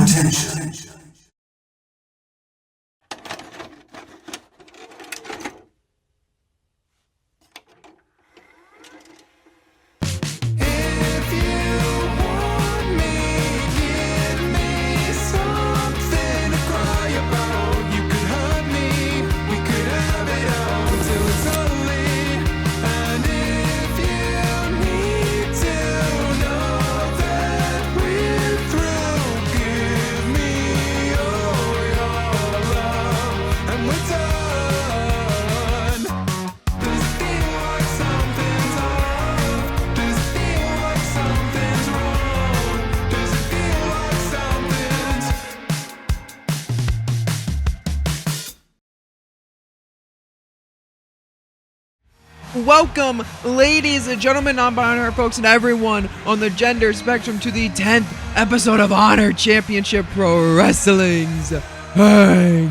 Attention. Welcome, ladies and gentlemen, non-binary folks, and everyone on the gender spectrum to the 10th episode of Honor Championship Pro Wrestling's Hang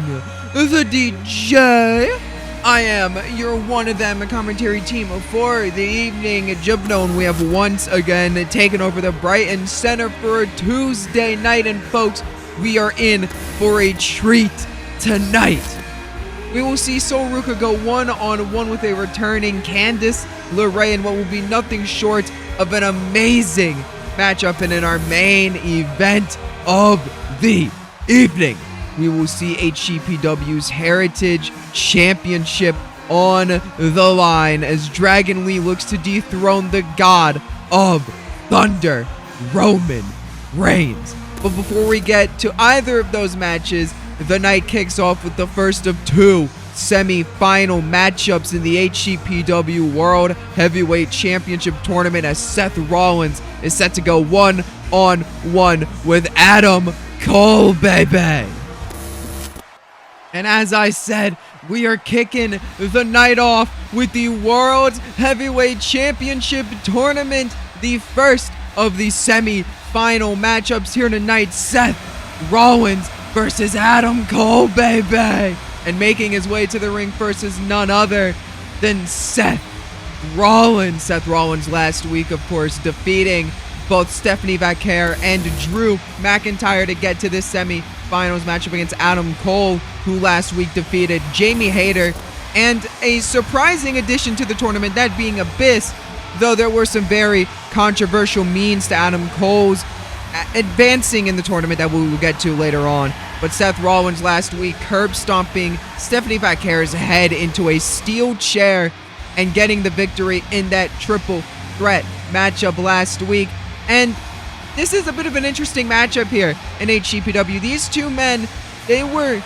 The DJ. I am your one of them commentary team for the evening, jubvno, and we have once again taken over the Brighton Center for a Tuesday night, and folks, we are in for a treat tonight. We will see Sol Ruka go one-on-one with a returning Candice LeRae in what will be nothing short of an amazing matchup. And in our main event of the evening, we will see HCPW's Heritage Championship on the line as Dragon Lee looks to dethrone the God of Thunder, Roman Reigns. But before we get to either of those matches, the night kicks off with the first of two semi-final matchups in the HCPW World Heavyweight Championship Tournament as Seth Rollins is set to go one-on-one with Adam Cole, baby. And as I said, we are kicking the night off with the World Heavyweight Championship Tournament, the first of the semi-final matchups here tonight. Seth Rollins versus Adam Cole, baby. And making his way to the ring first is none other than Seth Rollins. Seth Rollins last week, of course, defeating both Stephanie Vaquer and Drew McIntyre to get to this semi-finals matchup against Adam Cole, who last week defeated Jamie Hayter. And a surprising addition to the tournament, that being Abyss, though there were some very controversial means to Adam Cole's advancing in the tournament that we will get to later on. But Seth Rollins last week curb stomping Stephanie Vaquer's head into a steel chair and getting the victory in that triple threat matchup last week. And this is a bit of an interesting matchup here in HCPW. These two men, they were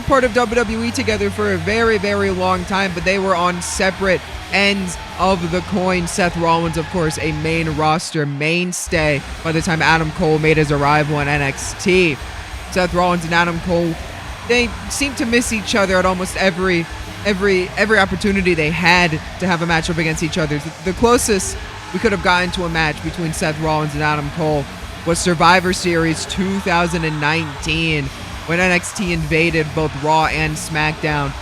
part of WWE together for a very, very long time, but they were on separate ends of the coin. Seth Rollins, of course, a main roster mainstay by the time Adam Cole made his arrival in NXT. Seth Rollins and Adam Cole, they seem to miss each other at almost every opportunity they had to have a matchup against each other. The closest we could have gotten to a match between Seth Rollins and Adam Cole was Survivor Series 2019 when NXT invaded both Raw and SmackDown.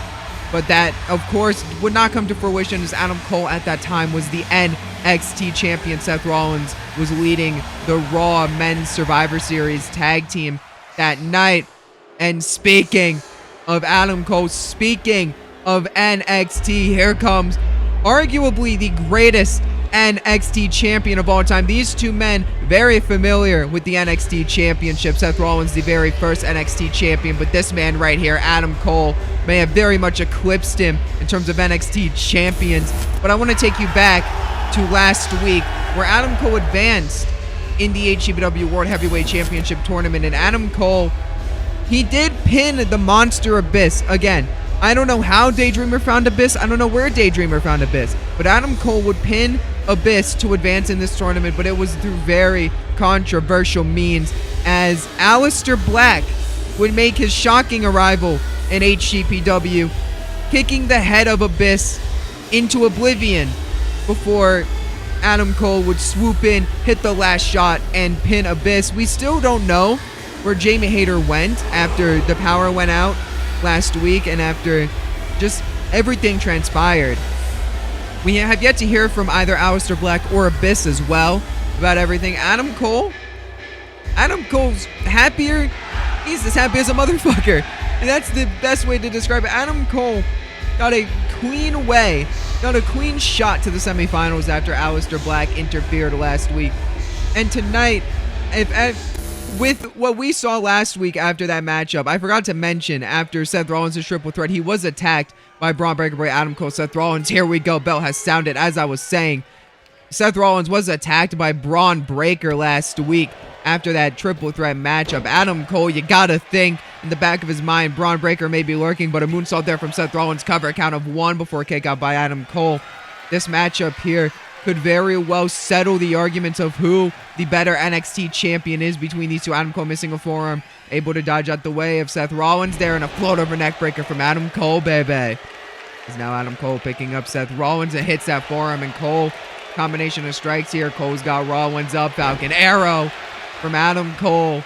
But that, of course, would not come to fruition as Adam Cole at that time was the NXT champion. Seth Rollins was leading the Raw Men's Survivor Series tag team that night. And speaking of Adam Cole, speaking of NXT, here comes arguably the greatest NXT champion of all time. These two men very familiar with the NXT championship. Seth Rollins, the very first NXT champion, but this man right here, Adam Cole, may have very much eclipsed him in terms of NXT champions. But I want to take you back to last week where Adam Cole advanced in the HCPW World Heavyweight Championship Tournament, and Adam Cole, he did pin the Monster Abyss. Again, I don't know how Daydreamer found Abyss. I don't know where Daydreamer found Abyss. But Adam Cole would pin Abyss to advance in this tournament, but it was through very controversial means, as Aleister Black would make his shocking arrival in HCPW, kicking the head of Abyss into oblivion before Adam Cole would swoop in, hit the last shot, and pin Abyss. We still don't know where Jamie Hayter went after the power went out last week and after just everything transpired. We have yet to hear from either Aleister Black or Abyss as well about everything. Adam Cole, Adam Cole's happier. He's as happy as a motherfucker. And that's the best way to describe it. Adam Cole got a clean shot to the semifinals after Aleister Black interfered last week. And tonight, with what we saw last week after that matchup, I forgot to mention, after Seth Rollins' triple threat, he was attacked by Braun Breaker by Adam Cole. Seth Rollins, here we go, bell has sounded. As I was saying, Seth Rollins was attacked by Braun Breaker last week after that triple threat matchup. Adam Cole, you gotta think in the back of his mind, Braun Breaker may be lurking, but a moonsault there from Seth Rollins, cover a count of 1 before a kick out by Adam Cole. This matchup here could very well settle the arguments of who the better NXT champion is between these two. Adam Cole missing a forearm, able to dodge out the way of Seth Rollins there, and a float over neck breaker from Adam Cole, baby. Is now Adam Cole picking up Seth Rollins and hits that forearm, and Cole, combination of strikes here. Cole's got Rollins up, Falcon Arrow from Adam Cole.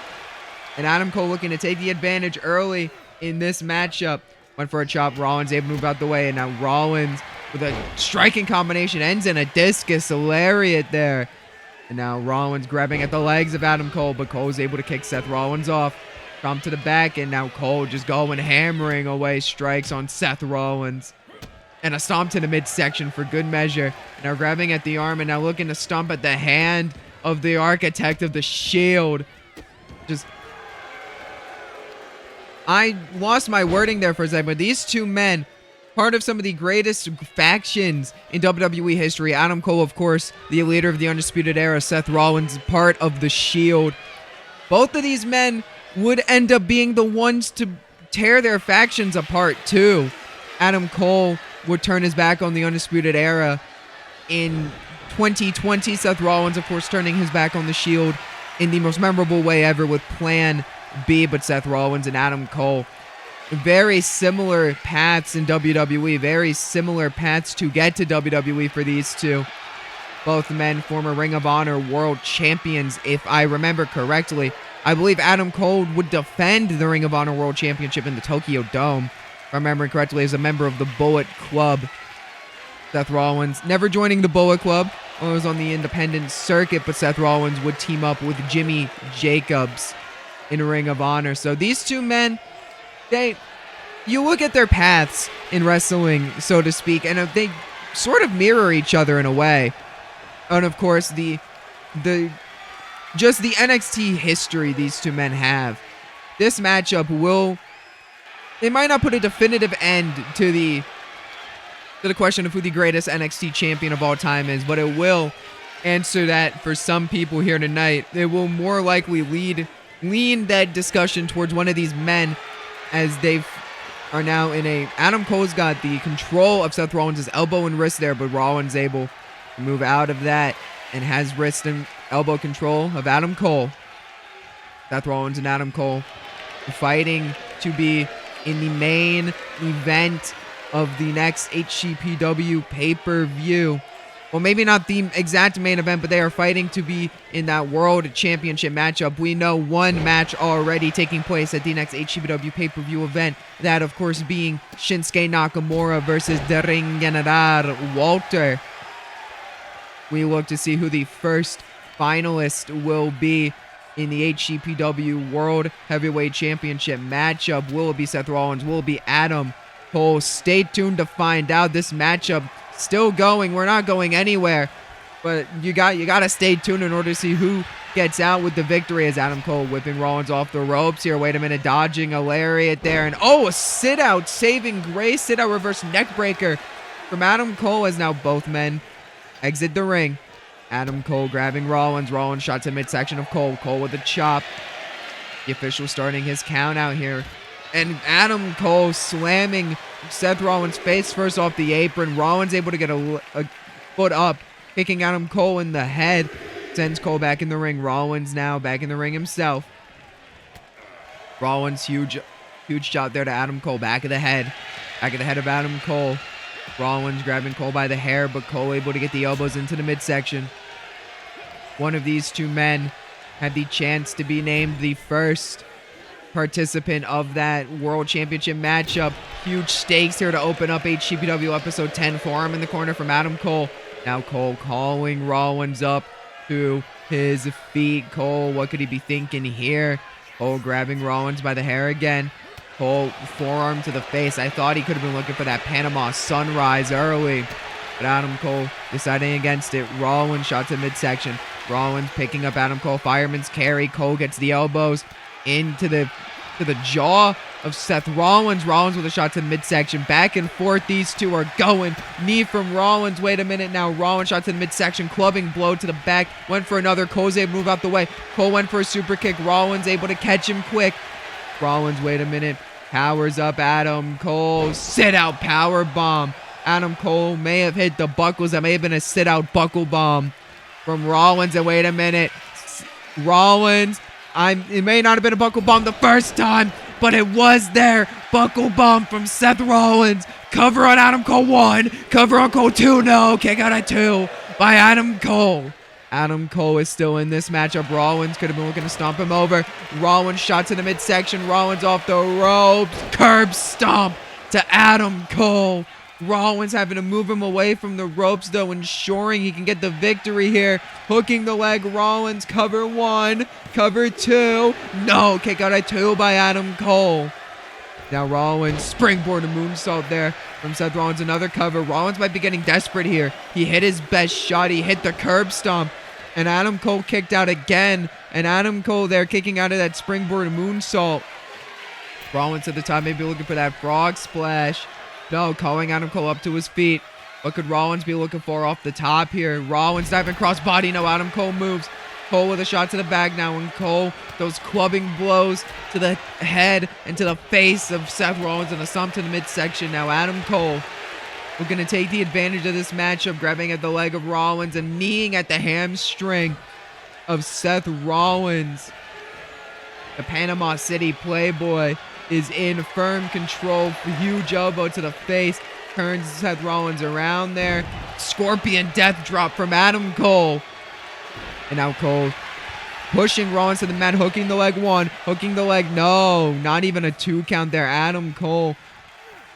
And Adam Cole looking to take the advantage early in this matchup. Went for a chop, Rollins able to move out the way, and now Rollins with a striking combination ends in a discus lariat there. And now Rollins grabbing at the legs of Adam Cole, but Cole's able to kick Seth Rollins off. Stomp to the back, and now Cole just going hammering away strikes on Seth Rollins. And a stomp to the midsection for good measure. Now grabbing at the arm, and now looking to stomp at the hand of the Architect of the Shield. I lost my wording there for a second, but these two men, part of some of the greatest factions in WWE history. Adam Cole, of course, the leader of the Undisputed Era. Seth Rollins, part of the Shield. Both of these men would end up being the ones to tear their factions apart, too. Adam Cole would turn his back on the Undisputed Era in 2020. Seth Rollins, of course, turning his back on the Shield in the most memorable way ever with Plan B. But Seth Rollins and Adam Cole, very similar paths in WWE, very similar paths to get to WWE for these two. Both men former Ring of Honor world champions, if I remember correctly. I believe Adam Cole would defend the Ring of Honor World Championship in the Tokyo Dome, if I remember correctly, as a member of the Bullet Club. Seth Rollins never joining the Bullet Club, when it was on the independent circuit, but Seth Rollins would team up with Jimmy Jacobs in Ring of Honor. So these two men, you look at their paths in wrestling, so to speak, and they sort of mirror each other in a way. And of course, just the NXT history these two men have. This matchup it might not put a definitive end to the question of who the greatest NXT champion of all time is, but it will answer that for some people here tonight. It will more likely lean that discussion towards one of these men, as they are now in a... Adam Cole's got the control of Seth Rollins' elbow and wrist there, but Rollins able to move out of that and has wrist and elbow control of Adam Cole. Seth Rollins and Adam Cole fighting to be in the main event of the next HCPW pay-per-view. Well, maybe not the exact main event, but they are fighting to be in that World Championship matchup. We know one match already taking place at the next HCPW pay-per-view event. That, of course, being Shinsuke Nakamura versus the Ring General Walter. We look to see who the first finalist will be in the HCPW World Heavyweight Championship matchup. Will it be Seth Rollins? Will it be Adam Cole? Stay tuned to find out. This matchup still going. We're not going anywhere, but you got to stay tuned in order to see who gets out with the victory, as Adam Cole whipping Rollins off the ropes here. Wait a minute, dodging a lariat there, and a sit out, saving grace, sit out reverse neck breaker from Adam Cole, as now both men exit the ring. Adam Cole grabbing Rollins. Rollins shot to midsection of Cole. Cole with a chop. The official starting his count out here. And Adam Cole slamming Seth Rollins face first off the apron. Rollins able to get a foot up, kicking Adam Cole in the head. Sends Cole back in the ring. Rollins now back in the ring himself. Rollins, huge shot there to Adam Cole. Back of the head. Back of the head of Adam Cole. Rollins grabbing Cole by the hair, but Cole able to get the elbows into the midsection. One of these two men had the chance to be named the first participant of that World Championship matchup. Huge stakes here to open up HCPW Episode 10. Forearm in the corner from Adam Cole. Now Cole calling Rollins up to his feet. Cole, what could he be thinking here? Cole grabbing Rollins by the hair again. Cole, forearm to the face. I thought he could have been looking for that Panama Sunrise early, but Adam Cole deciding against it. Rollins shot to midsection. Rollins picking up Adam Cole. Fireman's carry. Cole gets the elbows into the jaw of Seth Rollins. Rollins with a shot to midsection. Back and forth these two are going. Knee from Rollins. Wait a minute now. Rollins shot to the midsection. Clubbing blow to the back. Went for another. Cole's able to move out the way. Cole went for a super kick. Rollins able to catch him quick. Rollins, wait a minute. Powers up Adam Cole. Sit out power bomb. Adam Cole may have hit the buckles. That may have been a sit out buckle bomb from Rollins. And wait a minute. Rollins. It may not have been a buckle bomb the first time, but it was there. Buckle bomb from Seth Rollins. Cover on Adam Cole 1. Cover on Cole 2. No. Kick out at 2 by Adam Cole. Adam Cole is still in this matchup. Rollins could have been looking to stomp him over. Rollins shot to the midsection. Rollins off the ropes. Curb stomp to Adam Cole. Rollins having to move him away from the ropes, though, ensuring he can get the victory here. Hooking the leg. Rollins, cover 1. Cover 2. No. Kick out at 2 by Adam Cole. Now Rollins, springboard and moonsault there from Seth Rollins. Another cover. Rollins might be getting desperate here. He hit his best shot. He hit the curb stomp. And Adam Cole kicked out again. And Adam Cole there kicking out of that springboard and moonsault. Rollins at the time maybe looking for that frog splash. No, calling Adam Cole up to his feet. What could Rollins be looking for off the top here? Rollins diving crossbody. No, Adam Cole moves. Cole with a shot to the back now. And Cole, those clubbing blows to the head and to the face of Seth Rollins and a stomp to the midsection. Now Adam Cole, we're going to take the advantage of this matchup, grabbing at the leg of Rollins and kneeing at the hamstring of Seth Rollins. The Panama City Playboy is in firm control. Huge elbow to the face. Turns Seth Rollins around there. Scorpion death drop from Adam Cole. And now Cole pushing Rollins to the mat, hooking the leg 1. Hooking the leg, no. Not even a 2 count there. Adam Cole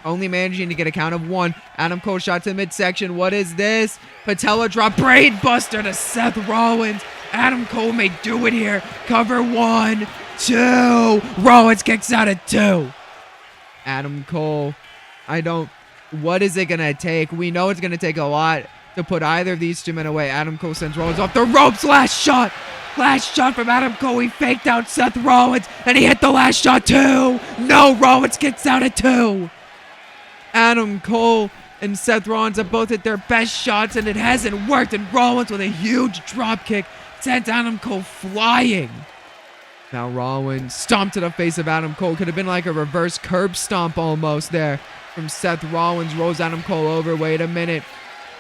only managing to get a count of 1. Adam Cole shot to the midsection. What is this? Patella drop. Braid buster to Seth Rollins. Adam Cole may do it here. Cover 1, 2. Rollins kicks out at 2. Adam Cole, what is it going to take? We know it's going to take a lot to put either of these two men away. Adam Cole sends Rollins off the ropes. Last shot. Last shot from Adam Cole. He faked out Seth Rollins, and he hit the last shot too. No, Rollins kicks out at 2. Adam Cole and Seth Rollins have both hit their best shots, and it hasn't worked. And Rollins with a huge drop kick sent Adam Cole flying. Now Rollins stomp to the face of Adam Cole. Could have been like a reverse curb stomp almost there from Seth Rollins. Rolls Adam Cole over. Wait a minute.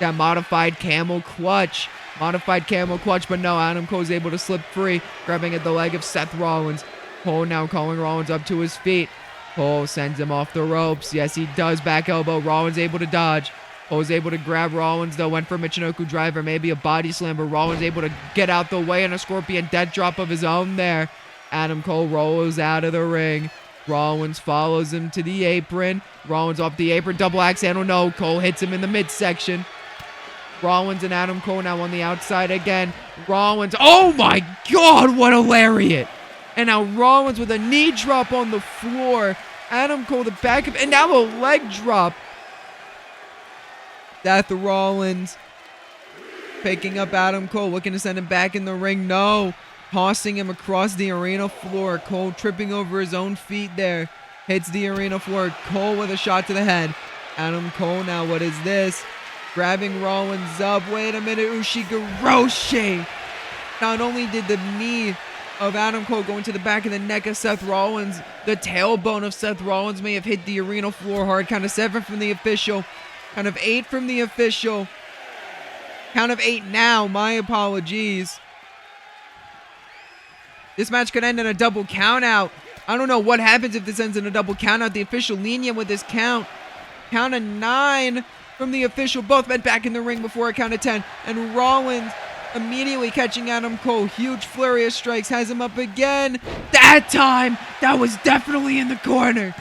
That modified camel clutch. But no, Adam Cole's able to slip free, grabbing at the leg of Seth Rollins. Cole now calling Rollins up to his feet. Cole sends him off the ropes. Yes, he does. Back elbow. Rollins able to dodge. Cole's able to grab Rollins, though. Went for a Michinoku driver, maybe a body slam, but Rollins able to get out the way and a scorpion death drop of his own there. Adam Cole rolls out of the ring. Rollins follows him to the apron. Rollins off the apron. Double axe handle. No. Cole hits him in the midsection. Rollins and Adam Cole now on the outside again. Rollins. Oh my God, what a lariat. And now Rollins with a knee drop on the floor. Adam Cole the back of, and now a leg drop. Seth Rollins picking up Adam Cole, looking to send him back in the ring. No. Tossing him across the arena floor. Cole tripping over his own feet there. Hits the arena floor. Cole with a shot to the head. Adam Cole now, what is this? Grabbing Rollins up. Wait a minute. Ushigoroshi. Not only did the knee of Adam Cole go into the back of the neck of Seth Rollins, the tailbone of Seth Rollins may have hit the arena floor hard. Count of 7 from the official. Count of 8 from the official. Count of 8 now. My apologies. This match could end in a double count out. I don't know what happens if this ends in a double count out. The official lenient with this count. Count of 9 from the official. Both men back in the ring before a count of 10. And Rollins immediately catching Adam Cole. Huge flurry of strikes. Has him up again. That time, that was definitely in the corner.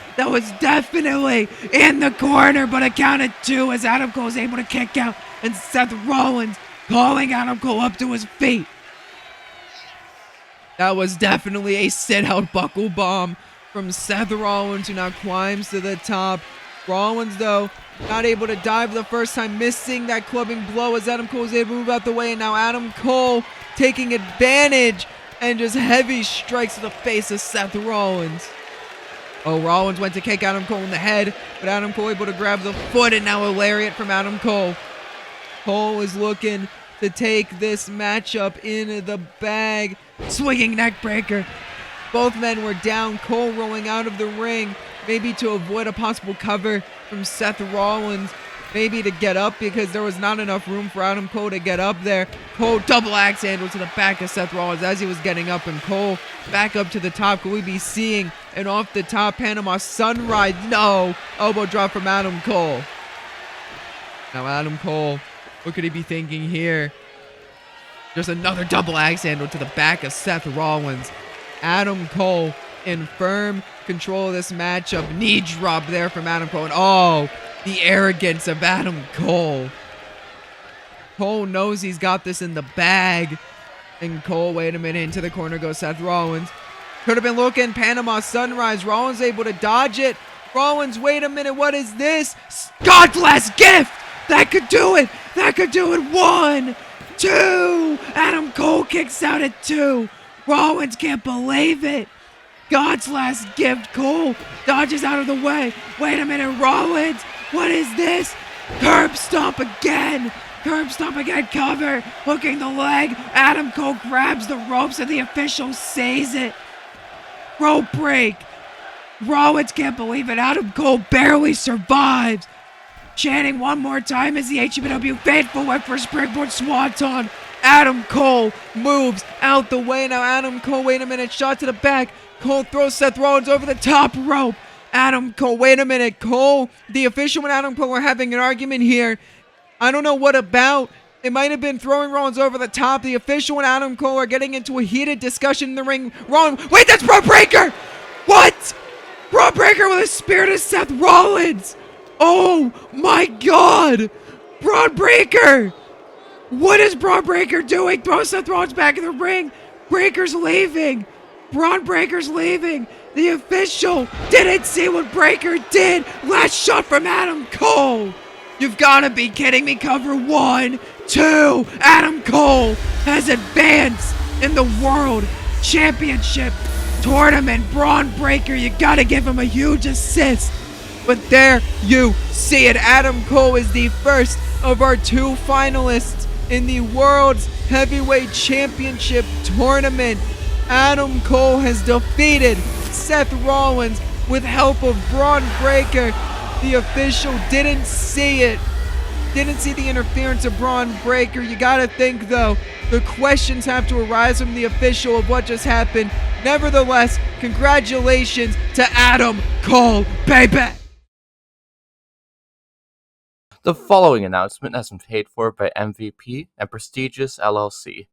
But a count of 2 as Adam Cole is able to kick out. And Seth Rollins calling Adam Cole up to his feet. That was definitely a sit-out buckle bomb from Seth Rollins, who now climbs to the top. Rollins, though, not able to dive the first time, missing that clubbing blow as Adam Cole is able to move out the way. And now Adam Cole taking advantage and just heavy strikes to the face of Seth Rollins. Oh, Rollins went to kick Adam Cole in the head, but Adam Cole able to grab the foot, and now a lariat from Adam Cole. Cole is looking to take this matchup in the bag. Swinging neck breaker. Both men were down. Cole rolling out of the ring, maybe to avoid a possible cover from Seth Rollins, maybe to get up because there was not enough room for Adam Cole to get up there. Cole double axe handle to the back of Seth Rollins as he was getting up, and Cole back up to the top. Could we be seeing an off the top Panama Sunrise? No. Elbow drop from Adam Cole. Now Adam Cole, what could he be thinking here? There's another double axe handle to the back of Seth Rollins. Adam Cole in firm control of this matchup. Knee drop there from Adam Cole. And oh, the arrogance of Adam Cole. Cole knows he's got this in the bag. And Cole, wait a minute, into the corner goes Seth Rollins. Could have been looking, Panama Sunrise. Rollins able to dodge it. Rollins, wait a minute, what is this? Godless gift! That could do it! That could do it! 1, 2! Adam Cole kicks out at 2. Rollins can't believe it. God's last gift. Cole dodges out of the way. Wait a minute, Rollins. What is this? Curb stomp again. Curb stomp again. Cover. Hooking the leg. Adam Cole grabs the ropes and the official sees it. Rope break. Rollins can't believe it. Adam Cole barely survives. Chanting one more time as the HCPW faithful went for springboard swanton. Adam Cole moves out the way. Now Adam Cole, wait a minute, shot to the back. Cole throws Seth Rollins over the top rope. Adam Cole, wait a minute. Cole, the official and Adam Cole are having an argument here. I don't know what about. It might have been throwing Rollins over the top. The official and Adam Cole are getting into a heated discussion in the ring. Rollins, wait, that's Braun Breaker! What? Braun Breaker with a spear to Seth Rollins! Oh my God! Braun Breaker! What is Braun Breaker doing? Throw Seth Rollins back in the ring. Breaker's leaving. Braun Breaker's leaving. The official didn't see what Breaker did. Last shot from Adam Cole. You've got to be kidding me. Cover 1, 2. Adam Cole has advanced in the World Championship Tournament. Braun Breaker, you got to give him a huge assist. But there you see it. Adam Cole is the first of our 2 finalists in the World's Heavyweight Championship Tournament. Adam Cole has defeated Seth Rollins with help of Braun Breaker. The official didn't see it. Didn't see the interference of Braun Breaker. You gotta think, though, the questions have to arise from the official of what just happened. Nevertheless, congratulations to Adam Cole, baby! The following announcement has been paid for by MVP and Prestigious LLC.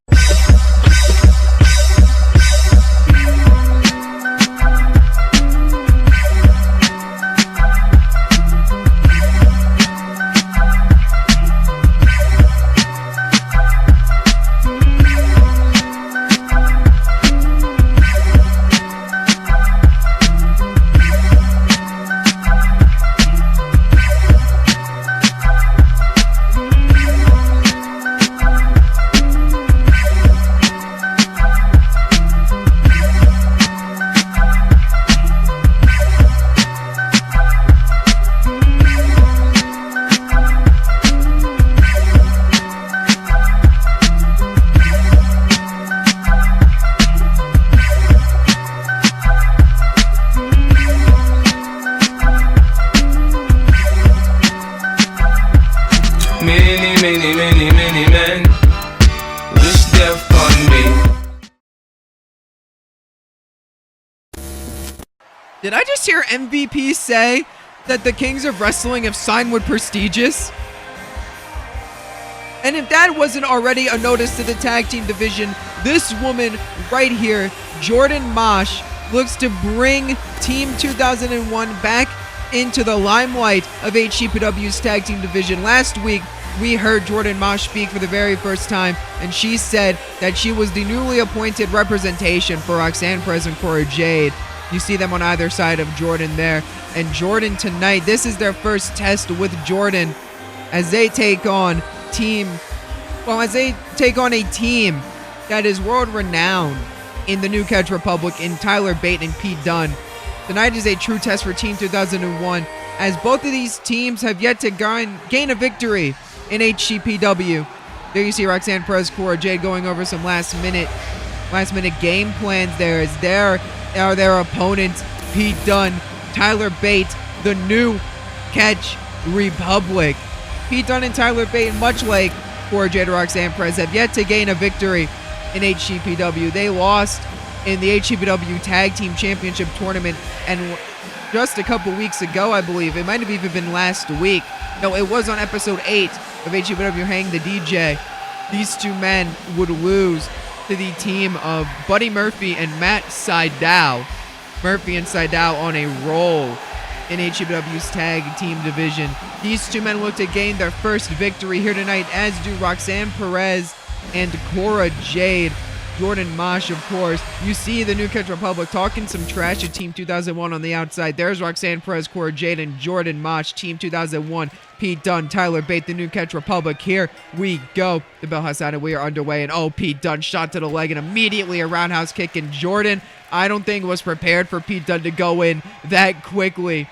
Many men wish death on me. Did I just hear MVP say that the Kings of Wrestling have signed with Prestigious? And if that wasn't already a notice to the tag team division, this woman right here, Jordan Mosh, looks to bring Team 2001 back into the limelight of HCPW's tag team division. Last week, we heard Jordan Mosh speak for the very first time, and she said that she was the newly appointed representation for Roxanne Perez and Cora Jade. You see them on either side of Jordan there. And Jordan tonight, this is their first test with Jordan as they take on a team that is world-renowned in the New Catch Republic in Tyler Bate and Pete Dunne. Tonight is a true test for Team 2001, as both of these teams have yet to gain a victory in HCPW. There you see Roxanne Perez, Cora Jade going over some last minute game plans there, as there are their opponents, Pete Dunne, Tyler Bate, the New Catch Republic. Pete Dunne and Tyler Bate, much like Cora Jade and Roxanne Perez, have yet to gain a victory in HCPW. They lost in the HCPW Tag Team Championship Tournament, and just a couple weeks ago, I believe, it might have even been last week. No, it was on episode 8 of HCPW Hang The DJ. These two men would lose to the team of Buddy Murphy and Matt Sydal. Murphy and Sydal on a roll in HCPW's tag team division. These two men look to gain their first victory here tonight, as do Roxanne Perez and Cora Jade. Jordan Mosh, of course. You see the New Catch Republic talking some trash at Team 2001 on the outside. There's Roxanne Perez, Cora Jade, and Jordan Mosh. Team 2001, Pete Dunne, Tyler Bate, the New Catch Republic. Here we go. The bell has sounded. We are underway. And Pete Dunne shot to the leg and immediately a roundhouse kick. And Jordan, I don't think, was prepared for Pete Dunne to go in that quickly.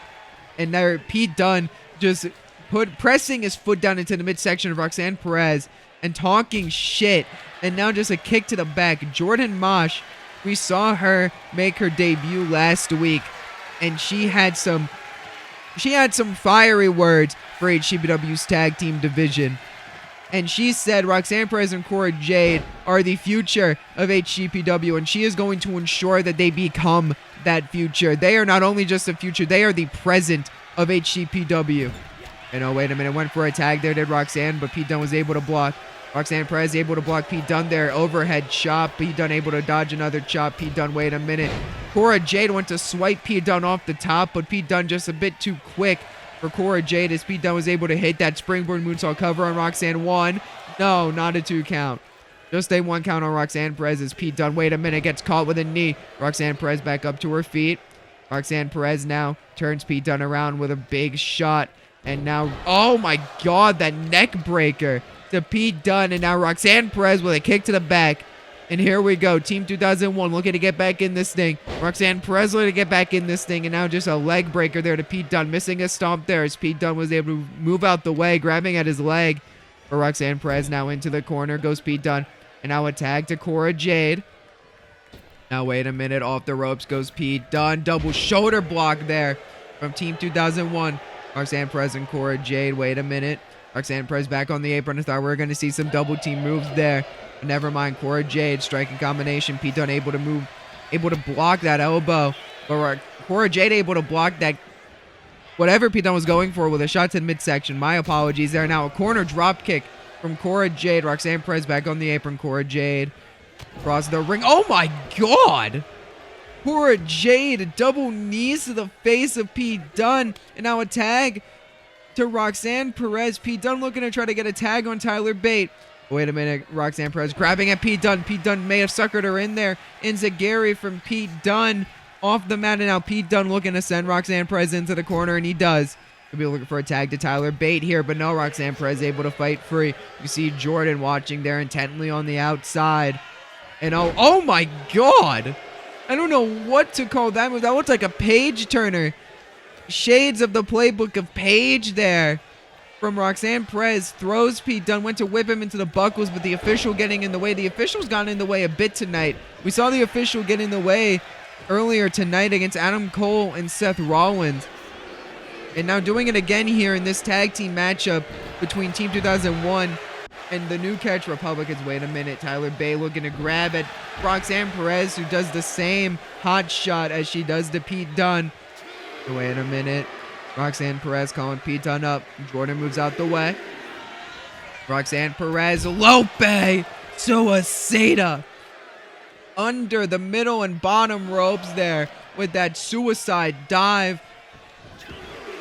And there, Pete Dunne just pressing his foot down into the midsection of Roxanne Perez and talking shit. And now just a kick to the back. Jordan Mosh, we saw her make her debut last week, and she had some fiery words for HCPW's tag team division. And she said Roxanne Perez and Cora Jade are the future of HCPW, and she is going to ensure that they become that future. They are not only just the future, they are the present of HCPW. And wait a minute, went for a tag there, did Roxanne, but Pete Dunne was able to block. Roxanne Perez able to block Pete Dunne there. Overhead chop. Pete Dunne able to dodge another chop. Pete Dunne, wait a minute. Cora Jade went to swipe Pete Dunne off the top, but Pete Dunne just a bit too quick for Cora Jade, as Pete Dunne was able to hit that springboard moonsault cover on Roxanne. 1. No, not a 2 count. Just a 1 count on Roxanne Perez as Pete Dunne, wait a minute, gets caught with a knee. Roxanne Perez back up to her feet. Roxanne Perez now turns Pete Dunne around with a big shot. And now, oh my God, that neck breaker to Pete Dunne. And now Roxanne Perez with a kick to the back. And here we go. Team 2001 looking to get back in this thing. Roxanne Perez looking to get back in this thing. And now just a leg breaker there to Pete Dunne. Missing a stomp there as Pete Dunne was able to move out the way, grabbing at his leg. For Roxanne Perez now into the corner goes Pete Dunne. And now a tag to Cora Jade. Now wait a minute. Off the ropes goes Pete Dunne. Double shoulder block there from Team 2001. Roxanne Perez and Cora Jade. Wait a minute. Roxanne Perez back on the apron. I thought we were going to see some double team moves there. But never mind. Cora Jade striking combination. Pete Dunne able to block that elbow. But Cora Jade able to block that, whatever Pete Dunne was going for, with a shot to the midsection. My apologies there. Now a corner drop kick from Cora Jade. Roxanne Perez back on the apron. Cora Jade across the ring. Oh my God! Cora Jade, double knees to the face of Pete Dunne. And now a tag to Roxanne Perez. Pete Dunne looking to try to get a tag on Tyler Bate. Wait a minute. Roxanne Perez grabbing at Pete Dunne. Pete Dunne may have suckered her in there. Enziguri from Pete Dunne off the mat. And now Pete Dunne looking to send Roxanne Perez into the corner. And he does. He'll be looking for a tag to Tyler Bate here. But no, Roxanne Perez able to fight free. You see Jordan watching there intently on the outside. And oh my God! I don't know what to call that move. That looks like a page turner. Shades of the playbook of Paige there from Roxanne Perez. Throws Pete Dunne. Went to whip him into the buckles, but the official getting in the way. The official's gotten in the way a bit tonight. We saw the official get in the way earlier tonight against Adam Cole and Seth Rollins. And now doing it again here in this tag team matchup between Team 2001 and the New Catch Republicans. Wait a minute. Tyler Bate looking to grab at Roxanne Perez, who does the same hot shot as she does to Pete Dunne. Wait a minute. Roxanne Perez calling Pete Dunne up. Jordan moves out the way. Roxanne Perez. Lope Suicida. Under the middle and bottom ropes there with that suicide dive.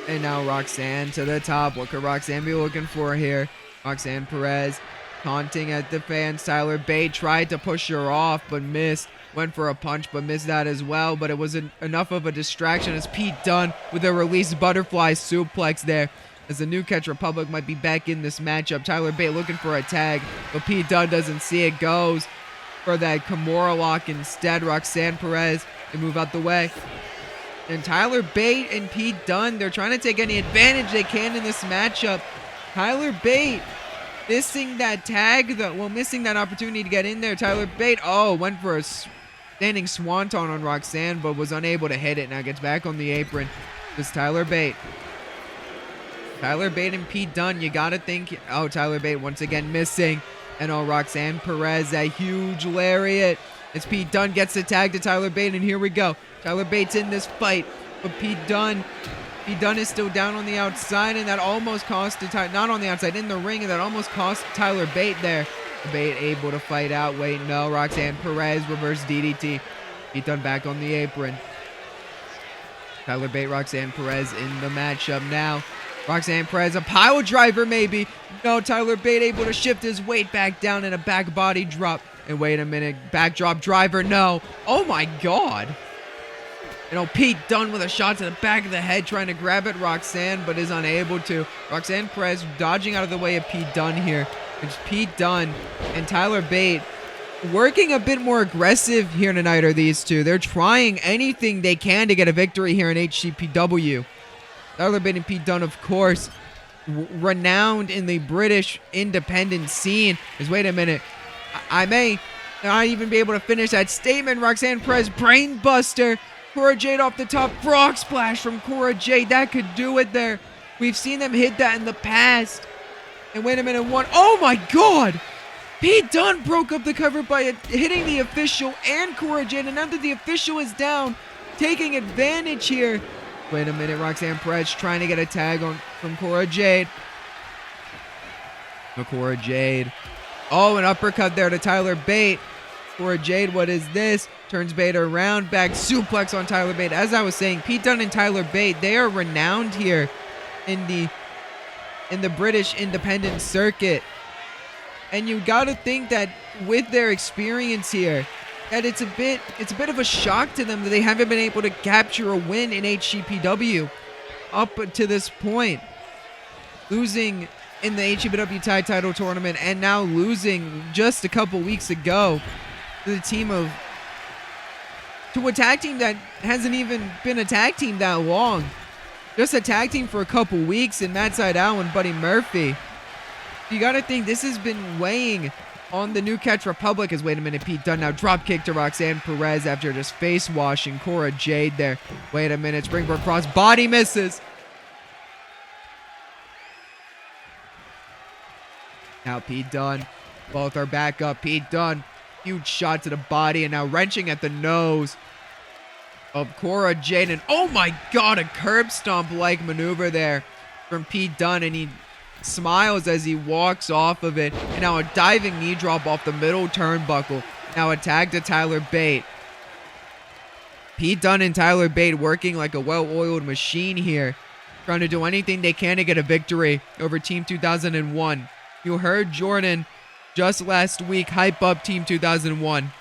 And now Roxanne to the top. What could Roxanne be looking for here? Roxanne Perez taunting at the fans. Tyler Bate tried to push her off, but missed. Went for a punch, but missed that as well. But it wasn't enough of a distraction as Pete Dunne with a release butterfly suplex there. As the New Catch Republic might be back in this matchup. Tyler Bate looking for a tag, but Pete Dunne doesn't see it. Goes for that Kimura lock instead. Roxanne Perez, they move out the way. And Tyler Bate and Pete Dunne, they're trying to take any advantage they can in this matchup. Tyler Bate missing that tag, missing that opportunity to get in there. Tyler Bate, went for a standing swanton on Roxanne, but was unable to hit it. Now gets back on the apron. It's Tyler Bate. Tyler Bate and Pete Dunne, you gotta think, Tyler Bate once again missing. And Roxanne Perez, that huge lariat. As Pete Dunne gets the tag to Tyler Bate, and here we go. Tyler Bate's in this fight, but Pete Dunne is still down on the outside, and that almost cost not on the outside, in the ring, and that almost cost Tyler Bate there. Bate able to fight out. Wait, no, Roxanne Perez, reverse DDT. Pete Dunne back on the apron. Tyler Bate, Roxanne Perez in the matchup now. Roxanne Perez, a pile driver maybe. No, Tyler Bate able to shift his weight back down in a back body drop. And wait a minute, backdrop driver, no. Oh my God. Pete Dunne with a shot to the back of the head, trying to grab at Roxanne, but is unable to. Roxanne Perez dodging out of the way of Pete Dunne here. It's Pete Dunne and Tyler Bate working a bit more aggressive here tonight, are these two. They're trying anything they can to get a victory here in HCPW. Tyler Bate and Pete Dunne, of course, renowned in the British independent scene. Wait a minute. I may not even be able to finish that statement. Roxanne Perez, brainbuster. Cora Jade off the top. Frog splash from Cora Jade. That could do it there. We've seen them hit that in the past. And wait a minute. Oh my God. Pete Dunne broke up the cover by hitting the official and Cora Jade. And now that the official is down, taking advantage here. Wait a minute, Roxanne Perez trying to get a tag from Cora Jade. Cora Jade. An uppercut there to Tyler Bate. Cora Jade, what is this? Turns Bate around, back suplex on Tyler Bate. As I was saying, Pete Dunne and Tyler Bate, they are renowned here in the British independent circuit. And you gotta think that with their experience here, that it's a bit of a shock to them that they haven't been able to capture a win in HCPW up to this point. Losing in the HCPW tag title tournament and now losing just a couple weeks ago to a tag team that hasn't even been a tag team that long. Just a tag team for a couple weeks in Matt Sydal and Buddy Murphy. You gotta think this has been weighing on the New Catch Republic. Wait a minute, Pete Dunne now drop kick to Roxanne Perez after just face washing Cora Jade there. Wait a minute, springboard cross body misses. Now Pete Dunne, both are back up. Pete Dunne, huge shot to the body, and now wrenching at the nose of Cora Jade. And oh my God, a curb stomp like maneuver there from Pete Dunne, and he smiles as he walks off of it. And now a diving knee drop off the middle turnbuckle. Now a tag to Tyler Bate. Pete Dunne and Tyler Bate working like a well-oiled machine here, trying to do anything they can to get a victory over Team 2001. You heard Jordan just last week hype up Team 2001,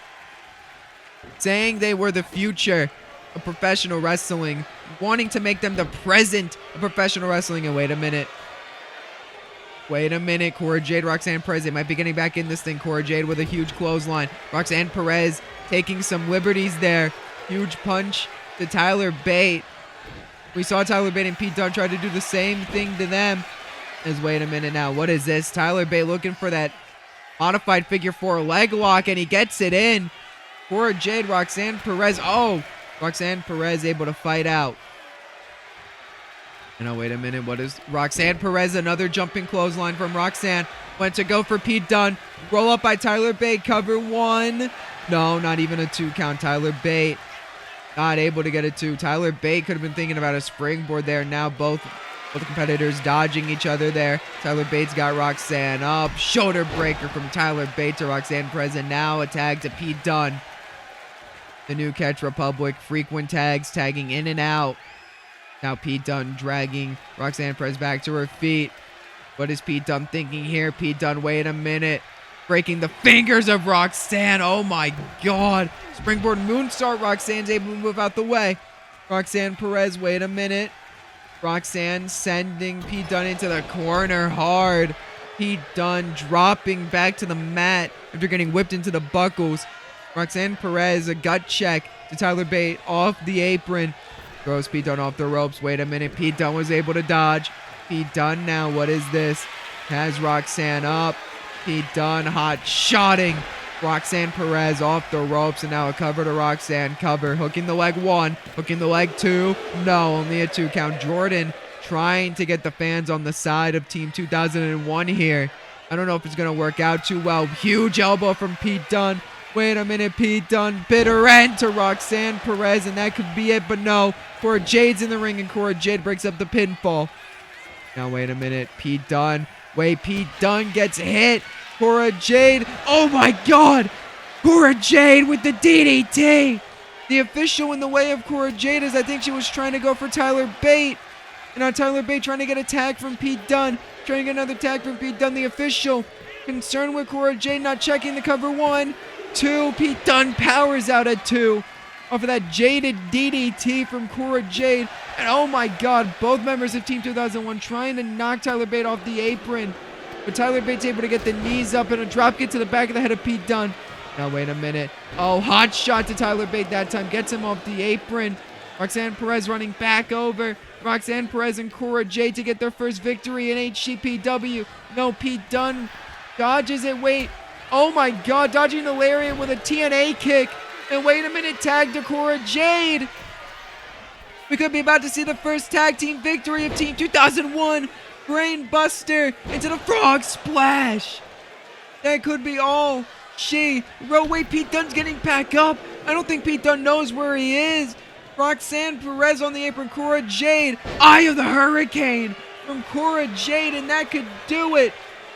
saying they were the future of professional wrestling, wanting to make them the present of professional wrestling. And wait a minute, Cora Jade, Roxanne Perez, they might be getting back in this thing. Cora Jade with a huge clothesline. Roxanne Perez taking some liberties there. Huge punch to Tyler Bate. We saw Tyler Bate and Pete Dunne try to do the same thing to them. Wait a minute now, what is this? Tyler Bate looking for that modified figure 4 leg lock, and he gets it in. Cora Jade, Roxanne Perez. Roxanne Perez able to fight out. And wait a minute, what is Roxanne Perez? Another jumping clothesline from Roxanne. Went to go for Pete Dunne. Roll up by Tyler Bate. Cover 1. No, not even a 2 count. Tyler Bate not able to get a 2. Tyler Bate could have been thinking about a springboard there. Now both competitors dodging each other there. Tyler Bate's got Roxanne up. Shoulder breaker from Tyler Bate to Roxanne Perez. And now a tag to Pete Dunne. The New Catch Republic, frequent tags, tagging in and out. Now Pete Dunne dragging Roxanne Perez back to her feet. What is Pete Dunne thinking here? Pete Dunne, wait a minute. Breaking the fingers of Roxanne. Oh my God. Springboard moonsault. Roxanne's able to move out the way. Roxanne Perez, wait a minute. Roxanne sending Pete Dunne into the corner hard. Pete Dunne dropping back to the mat after getting whipped into the buckles. Roxanne Perez, a gut check to Tyler Bate off the apron. Throws Pete Dunne off the ropes. Wait a minute. Pete Dunne was able to dodge. Pete Dunne now, what is this? Has Roxanne up. Pete Dunne hot shotting Roxanne Perez off the ropes, and now a cover to Roxanne. Cover, hooking the leg 1, hooking the leg 2. No, only a 2 count. Jordan trying to get the fans on the side of Team 2001 here. I don't know if it's going to work out too well. Huge elbow from Pete Dunne. Wait a minute, Pete Dunne. Bitter end to Roxanne Perez, and that could be it, but no. Cora Jade's in the ring, and Cora Jade breaks up the pinfall. Now, wait a minute. Pete Dunne. Wait, Pete Dunne gets hit. Cora Jade. Oh, my God. Cora Jade with the DDT. The official in the way of Cora Jade is I think she was trying to go for Tyler Bate. And now Tyler Bate trying to get a tag from Pete Dunne. Trying to get another tag from Pete Dunne. The official concerned with Cora Jade not checking the cover. 1, 2. Pete Dunne powers out at 2. Off of that jaded DDT from Cora Jade. And oh my God, both members of Team 2001 trying to knock Tyler Bate off the apron. But Tyler Bate's able to get the knees up and a drop kick to the back of the head of Pete Dunne. Now wait a minute. Oh, hot shot to Tyler Bate that time. Gets him off the apron. Roxanne Perez running back over. Roxanne Perez and Cora Jade to get their first victory in HCPW. No, Pete Dunne dodges it. Wait. Oh my God, dodging the lariat with a TNA kick. And wait a minute, tag to Cora Jade. We could be about to see the first tag team victory of Team 2001. Brain Buster into the frog splash. That could be all she wrote. Wait, Pete Dunne's getting back up. I don't think Pete Dunne knows where he is. Roxanne Perez on the apron. Cora Jade. Eye of the Hurricane from Cora Jade, and that could do it.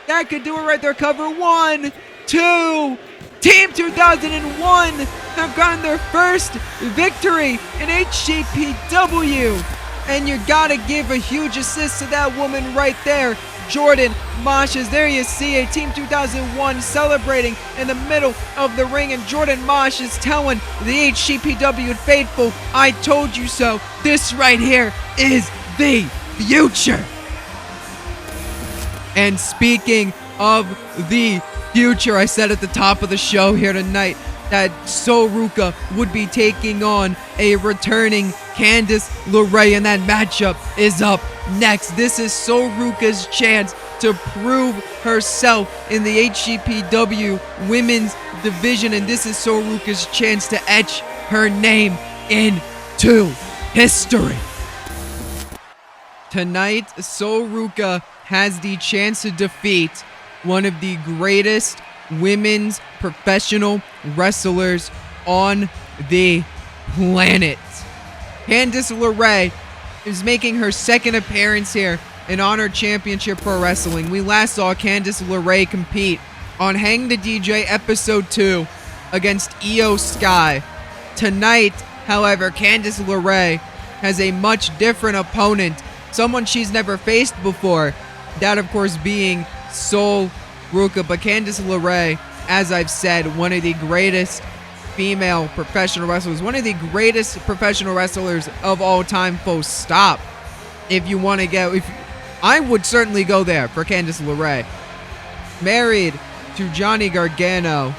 That could do it right there. Cover 1, 2. Team 2001 have gotten their first victory in HCPW. And you gotta give a huge assist to that woman right there, Jordan Mosh. There you see a Team 2001 celebrating in the middle of the ring, and Jordan Mosh is telling the HCPW faithful, I told you so. This right here is the future. And speaking of the future, I said at the top of the show here tonight that Sol Ruca would be taking on a returning Candice LeRae, and that matchup is up next. This is Sol Ruca's chance to prove herself in the HCPW women's division, and this is Sol Ruca's chance to etch her name into history. Tonight, Sol Ruca has the chance to defeat one of the greatest women's professional wrestlers on the planet. Candice LeRae is making her second appearance here in Honor Championship Pro Wrestling. We last saw Candice LeRae compete on Hang the DJ Episode 2 against Io Sky. Tonight, however, Candice LeRae has a much different opponent, someone she's never faced before, that of course being Sol Ruca. But Candice LeRae, as I've said, one of the greatest female professional wrestlers, one of the greatest professional wrestlers of all time, full stop. If you want to go, I would certainly go there for Candice LeRae. Married to Johnny Gargano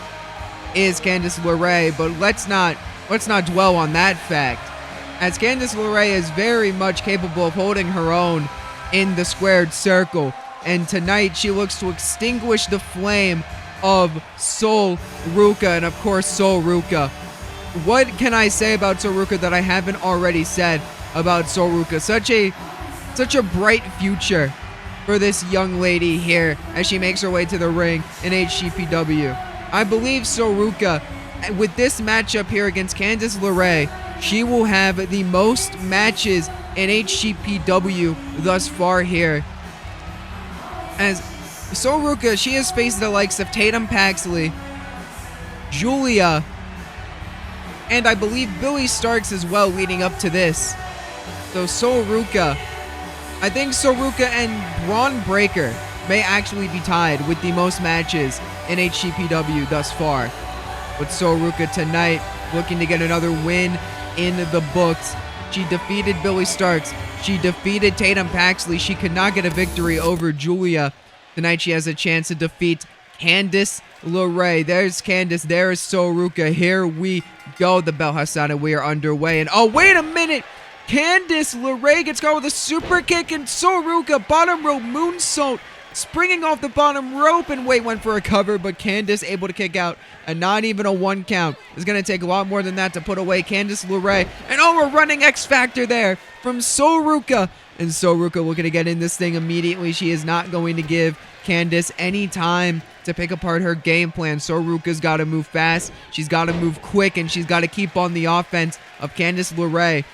is Candice LeRae, but let's not dwell on that fact, as Candice LeRae is very much capable of holding her own in the squared circle. And tonight she looks to extinguish the flame of Sol Ruca, and of course Sol Ruca. What can I say about Sol Ruca that I haven't already said about Sol Ruca? Such a bright future for this young lady here as she makes her way to the ring in HCPW. I believe Sol Ruca, with this matchup here against Candice LeRae, she will have the most matches in HCPW thus far here. As Sol Ruca, she has faced the likes of Tatum Paxley, Julia, and I believe Billy Starks as well leading up to this. So Sol Ruca, I think Sol Ruca and Braun Breaker may actually be tied with the most matches in HCPW thus far. With Seo Ruka tonight looking to get another win in the books. She defeated Billy Starks. She defeated Tatum Paxley. She could not get a victory over Julia. Tonight she has a chance to defeat Candice LeRae. There's Candice. There's Seo Ruka. Here we go. The bell has sounded. We are underway. And oh, wait a minute. Candice LeRae gets caught with a super kick, and Seo Ruka bottom rope moonsault, springing off the bottom rope, and went for a cover, but Candice able to kick out, and not even a 1 count. It's going to take a lot more than that to put away Candice LeRae. And oh, we're running X Factor there from Seo Ruka. And Seo Ruka looking to get in this thing immediately. She is not going to give Candice any time to pick apart her game plan. Seo Ruka's got to move fast. She's got to move quick, and she's got to keep on the offense of Candice LeRae.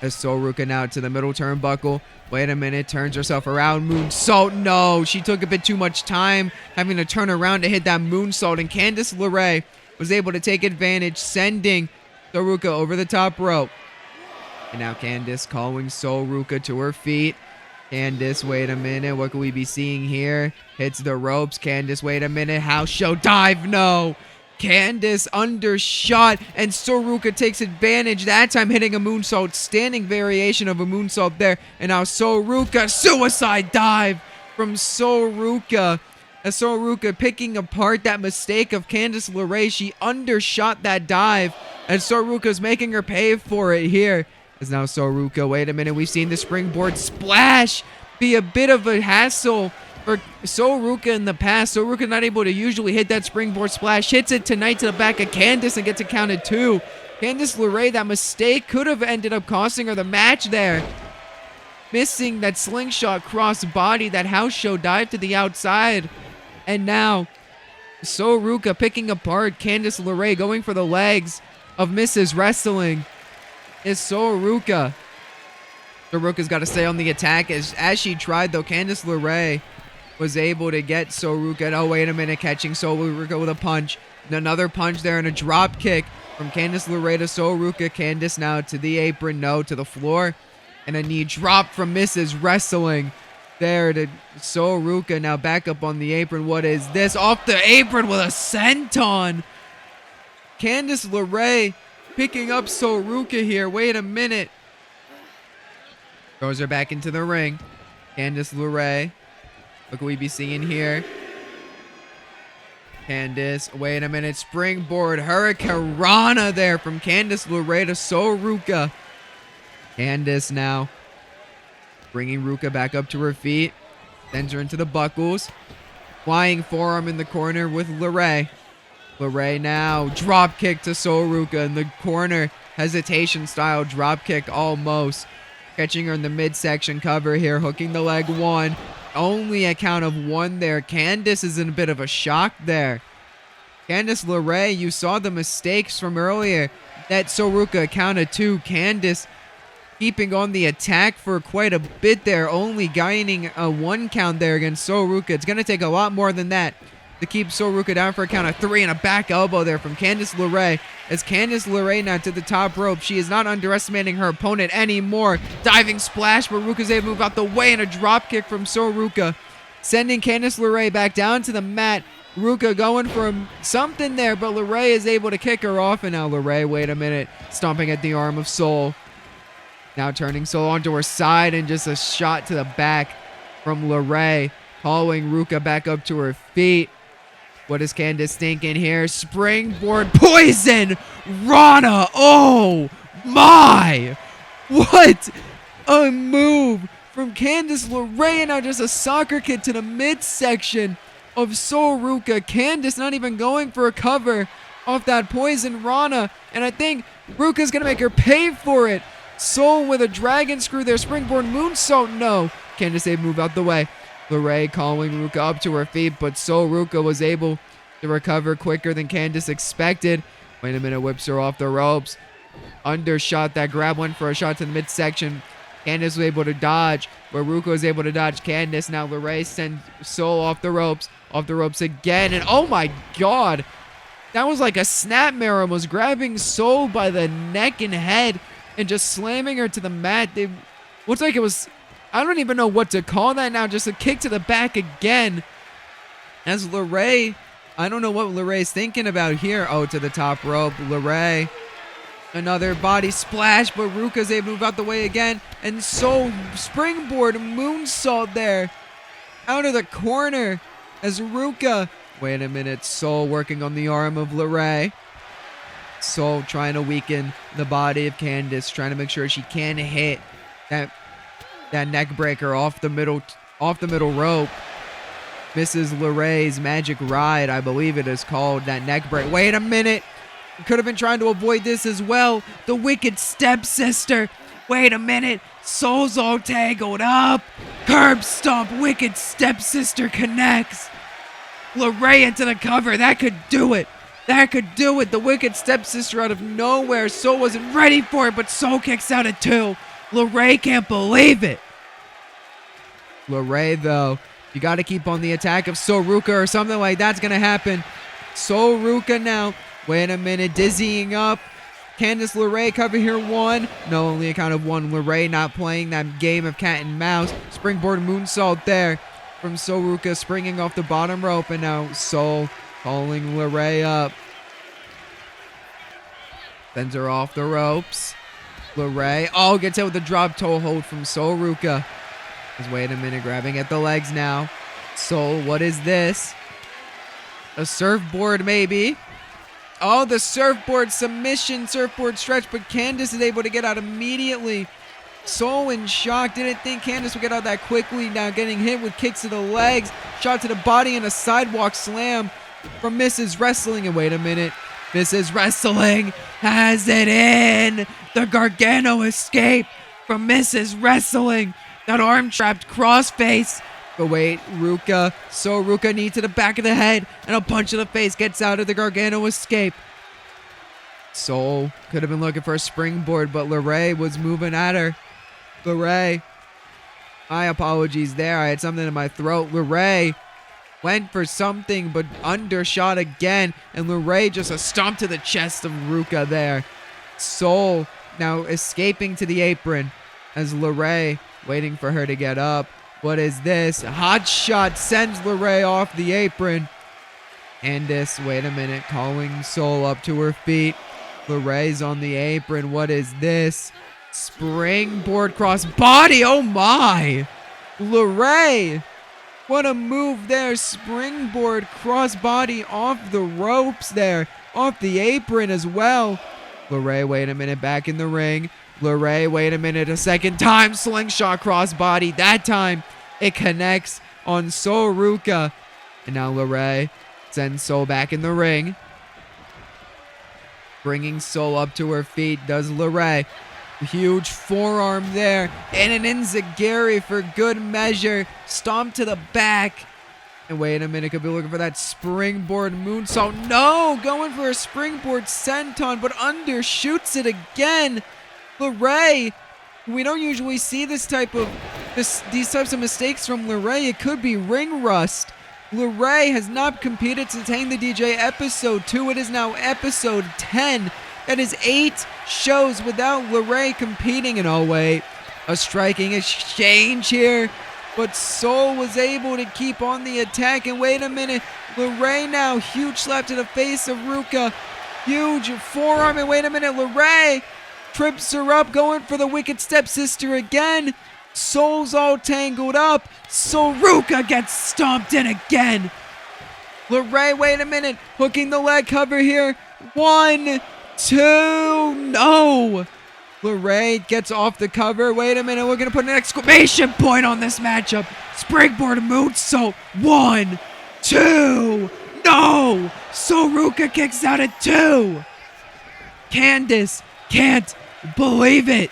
As Seo Ruka now to the middle turnbuckle. Wait a minute, turns herself around, moonsault. No, she took a bit too much time having to turn around to hit that moonsault, and Candice LeRae was able to take advantage, sending Seo Ruka over the top rope. And now Candice calling Seo Ruka to her feet. Candice, wait a minute, what could we be seeing here? Hits the ropes. Candice, wait a minute, house show dive, no. Candice undershot, and Seo Ruka takes advantage, that time hitting a moonsault, standing variation of a moonsault there. And now Seo Ruka, suicide dive from Seo Ruka. As Seo Ruka picking apart that mistake of Candice LeRae, she undershot that dive, and Seo Ruka's making her pay for it here. As now Seo Ruka, wait a minute, we've seen the springboard splash be a bit of a hassle for Seo Ruka in the past. Seo Ruka not able to usually hit that springboard splash. Hits it tonight to the back of Candice and gets it counted 2. Candice LeRae, that mistake could have ended up costing her the match there. Missing that slingshot cross body, that house show dive to the outside. And now Seo Ruka picking apart Candice LeRae, going for the legs of Mrs. Wrestling. Is Seo Ruka. Seo Ruka's got to stay on the attack as she tried, though. Candice LeRae was able to get Seo Ruka. Oh, wait a minute, catching Seo Ruka with a punch. And another punch there and a drop kick from Candice LeRae to Seo Ruka. Candice now to the apron, no, to the floor. And a knee drop from Mrs. Wrestling there to Seo Ruka. Now back up on the apron. What is this? Off the apron with a senton. Candice LeRae picking up Seo Ruka here. Wait a minute. Throws her back into the ring. Candice LeRae. What can we be seeing here? Candice, wait a minute. Springboard Hurricane Rana there from Candice LeRae to Seo Ruka. Candice now bringing Ruka back up to her feet. Sends her into the buckles. Flying forearm in the corner with LeRae. LeRae now drop kick to Seo Ruka in the corner. Hesitation style drop kick almost. Catching her in the midsection cover here. Hooking the leg 1. Only a count of 1 there. Candice is in a bit of a shock there. Candice LeRae, you saw the mistakes from earlier. That Seo Ruka counted 2. Candice keeping on the attack for quite a bit there. Only gaining a 1 count there against Seo Ruka. It's going to take a lot more than that to keep Seo Ruka down for a count of 3, and a back elbow there from Candice LeRae. As Candice LeRae now to the top rope. She is not underestimating her opponent anymore. Diving splash, but Ruka's able to move out the way, and a drop kick from Seo Ruka, sending Candice LeRae back down to the mat. Ruka going for something there, but LeRae is able to kick her off, and now LeRae, wait a minute, stomping at the arm of Soul. Now turning Soul onto her side, and just a shot to the back from LeRae, calling Ruka back up to her feet. What is Candice thinking here? Springboard poison Rana. Oh my! What a move from Candice LeRae. And now just a soccer kick to the midsection of Seo Ruka. Candice not even going for a cover off that poison Rana. And I think Ruka's going to make her pay for it. Soul with a dragon screw there. Springboard moonsault. No. Candice able to move out the way. LeRae calling Ruka up to her feet, but Seo Ruka was able to recover quicker than Candice expected. Wait a minute, whips her off the ropes. Undershot, that grab went for a shot to the midsection. Candice was able to dodge, but Ruka was able to dodge Candice. Now LeRae sends Soul off the ropes again, and oh my god, that was like a snapmare, was grabbing Soul by the neck and head and just slamming her to the mat. Looked like it was, I don't even know what to call that now. Just a kick to the back again. As LeRae, I don't know what LeRae's thinking about here. Oh, to the top rope. LeRae. Another body splash, but Ruka's able to move out the way again. And so springboard moonsault there. Out of the corner as Ruka. Wait a minute. Soul working on the arm of LeRae. Soul trying to weaken the body of Candice. Trying to make sure she can hit that neck breaker off the middle rope. Misses LeRae's magic ride, I believe it is called, that neck break. Wait a minute. Could have been trying to avoid this as well. The wicked stepsister. Wait a minute. Soul's all tangled up. Curb stomp. Wicked stepsister connects. LeRae into the cover. That could do it. That could do it. The wicked stepsister out of nowhere. Soul wasn't ready for it, but Soul kicks out at 2. LeRae can't believe it. LeRae, though, you got to keep on the attack of Soul Ruka or something like that's going to happen. Soul Ruka now. Wait a minute. Dizzying up. Candice LeRae cover here 1. No, only a count of 1. LeRae not playing that game of cat and mouse. Springboard moonsault there from Soul Ruka, springing off the bottom rope. And now Soul calling LeRae up. Sends her off the ropes. LeRae. Oh, gets hit with a drop toe hold from Soul Ruka. Just wait a minute, grabbing at the legs now. Soul, what is this? A surfboard, maybe. Oh, the surfboard submission, surfboard stretch, but Candice is able to get out immediately. Soul in shock. Didn't think Candice would get out that quickly. Now getting hit with kicks to the legs. Shot to the body and a sidewalk slam from Mrs. Wrestling. And wait a minute. Mrs. Wrestling has it in. The Gargano escape from Mrs. Wrestling. That arm trapped crossface. But wait, Ruka. So Ruka knee to the back of the head and a punch to the face gets out of the Gargano escape. Soul could have been looking for a springboard, but LeRae was moving at her. LeRae. My apologies there. I had something in my throat. LeRae went for something, but undershot again. And LeRae just a stomp to the chest of Ruka there. Soul now escaping to the apron as LeRae waiting for her to get up. What is this? Hot shot sends LeRae off the apron. Candice, wait a minute, calling Soul up to her feet. LeRae's on the apron. What is this? Springboard cross body. Oh my! LeRae! What a move there. Springboard cross body off the ropes there. Off the apron as well. LeRae, wait a minute, back in the ring. LeRae, wait a minute, a second time. Slingshot crossbody. That time it connects on Soul Ruka. And now LeRae sends Soul back in the ring. Bringing Soul up to her feet does LeRae. Huge forearm there. And an enziguri for good measure. Stomp to the back. And wait a minute, could be looking for that springboard moonsault. No, going for a springboard senton, but undershoots it again. LeRae, we don't usually see these types of mistakes from LeRae. It could be ring rust. LeRae has not competed since Hang the DJ episode 2. It is now episode 10. That is 8 shows without LeRae competing. And oh wait, a striking exchange here. But Soul was able to keep on the attack. And wait a minute, LeRae now, huge slap to the face of Ruka. Huge forearm. And wait a minute, LeRae trips her up, going for the wicked stepsister again. Soul's all tangled up. So Ruka gets stomped in again. LeRae, wait a minute, hooking the leg cover here. 1, 2, no. LeRae gets off the cover. Wait a minute, we're going to put an exclamation point on this matchup. Springboard moonsault. 1, 2, no. So Ruka kicks out at 2. Candice can't believe it.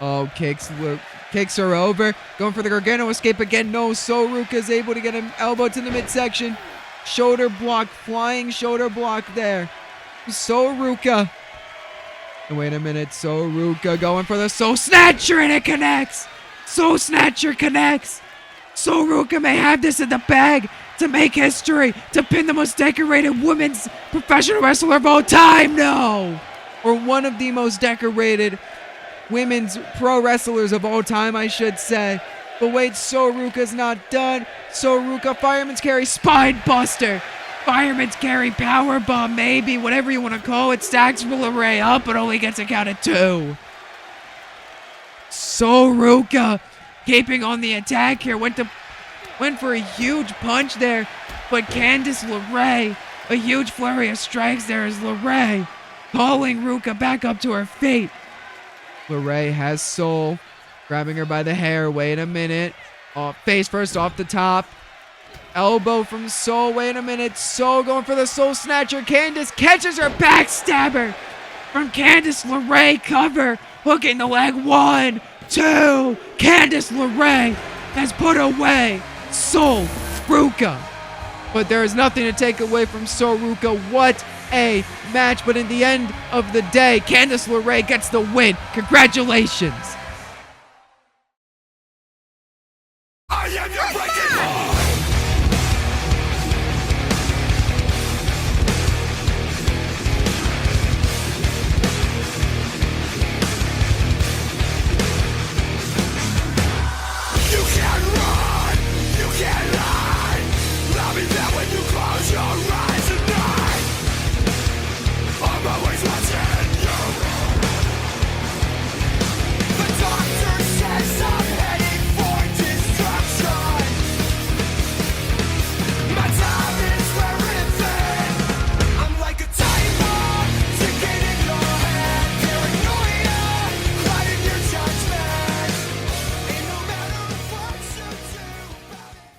Oh, kicks her over. Going for the Gargano escape again. No, So Ruka is able to get an elbow to the midsection. Shoulder block, flying shoulder block there. So Ruka. Wait a minute, So Ruka going for the Soul Snatcher, and it connects. Soul Snatcher connects. So Ruka may have this in the bag to make history, to pin the most decorated women's professional wrestler of all time. No. Or one of the most decorated women's pro wrestlers of all time, I should say. But wait, Soruka's not done. Soruka, fireman's carry, spine buster. Fireman's carry, power bomb, maybe, whatever you want to call it. Stacks LeRae up, but only gets a count of 2. Soruka keeping on the attack here. Went for a huge punch there, but Candice LeRae, a huge flurry of strikes there as LeRae calling Ruka back up to her feet. LeRae has Soul grabbing her by the hair. Wait a minute. Face first off the top. Elbow from Soul. Wait a minute. Soul going for the Soul Snatcher. Candice catches her backstabber from Candice LeRae. Cover. Hooking the leg. 1, 2. Candice LeRae has put away Soul Ruka. But there is nothing to take away from Soul Ruka. What a match. But in the end of the day, Candice LeRae gets the win. Congratulations. I am your breaking ball. You can't run, you can't hide. I'll be there when you close your eyes at night. I'm always watching you. The doctor says I'm heading for destruction. My time is wearing thin. I'm like a time bomb ticking in your head. Paranoia, clouding your judgment. And no matter what you do about it.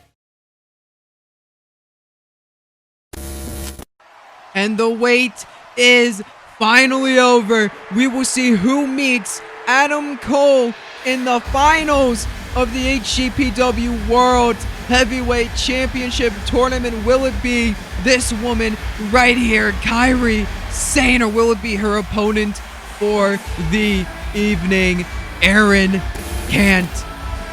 And the wait is finally over. We will see who meets Adam Cole in the finals of the HCPW World Heavyweight Championship Tournament. Will it be this woman right here, Kairi Sane, or will it be her opponent for the evening, Erin Can't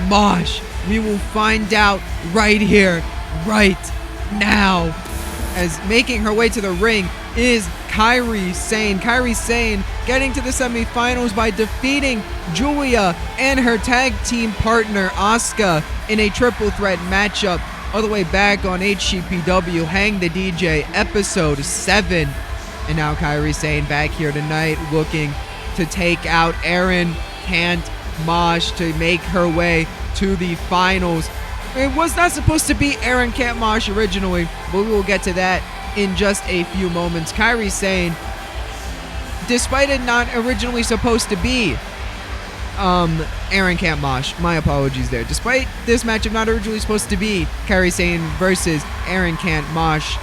Mosh? We will find out right here, right now. As making her way to the ring is Kairi Sane. Kairi Sane getting to the semifinals by defeating Julia and her tag team partner Asuka in a triple threat matchup all the way back on HCPW Hang The DJ episode 7. And now Kairi Sane back here tonight looking to take out Erin Can't Mosh to make her way to the finals. It was not supposed to be Erin Can't Mosh originally, but we will get to that in just a few moments. Kairi Sane, despite it not originally supposed to be Erin Can't Mosh, my apologies there. Despite this matchup not originally supposed to be Kairi Sane versus Erin Can't Mosh,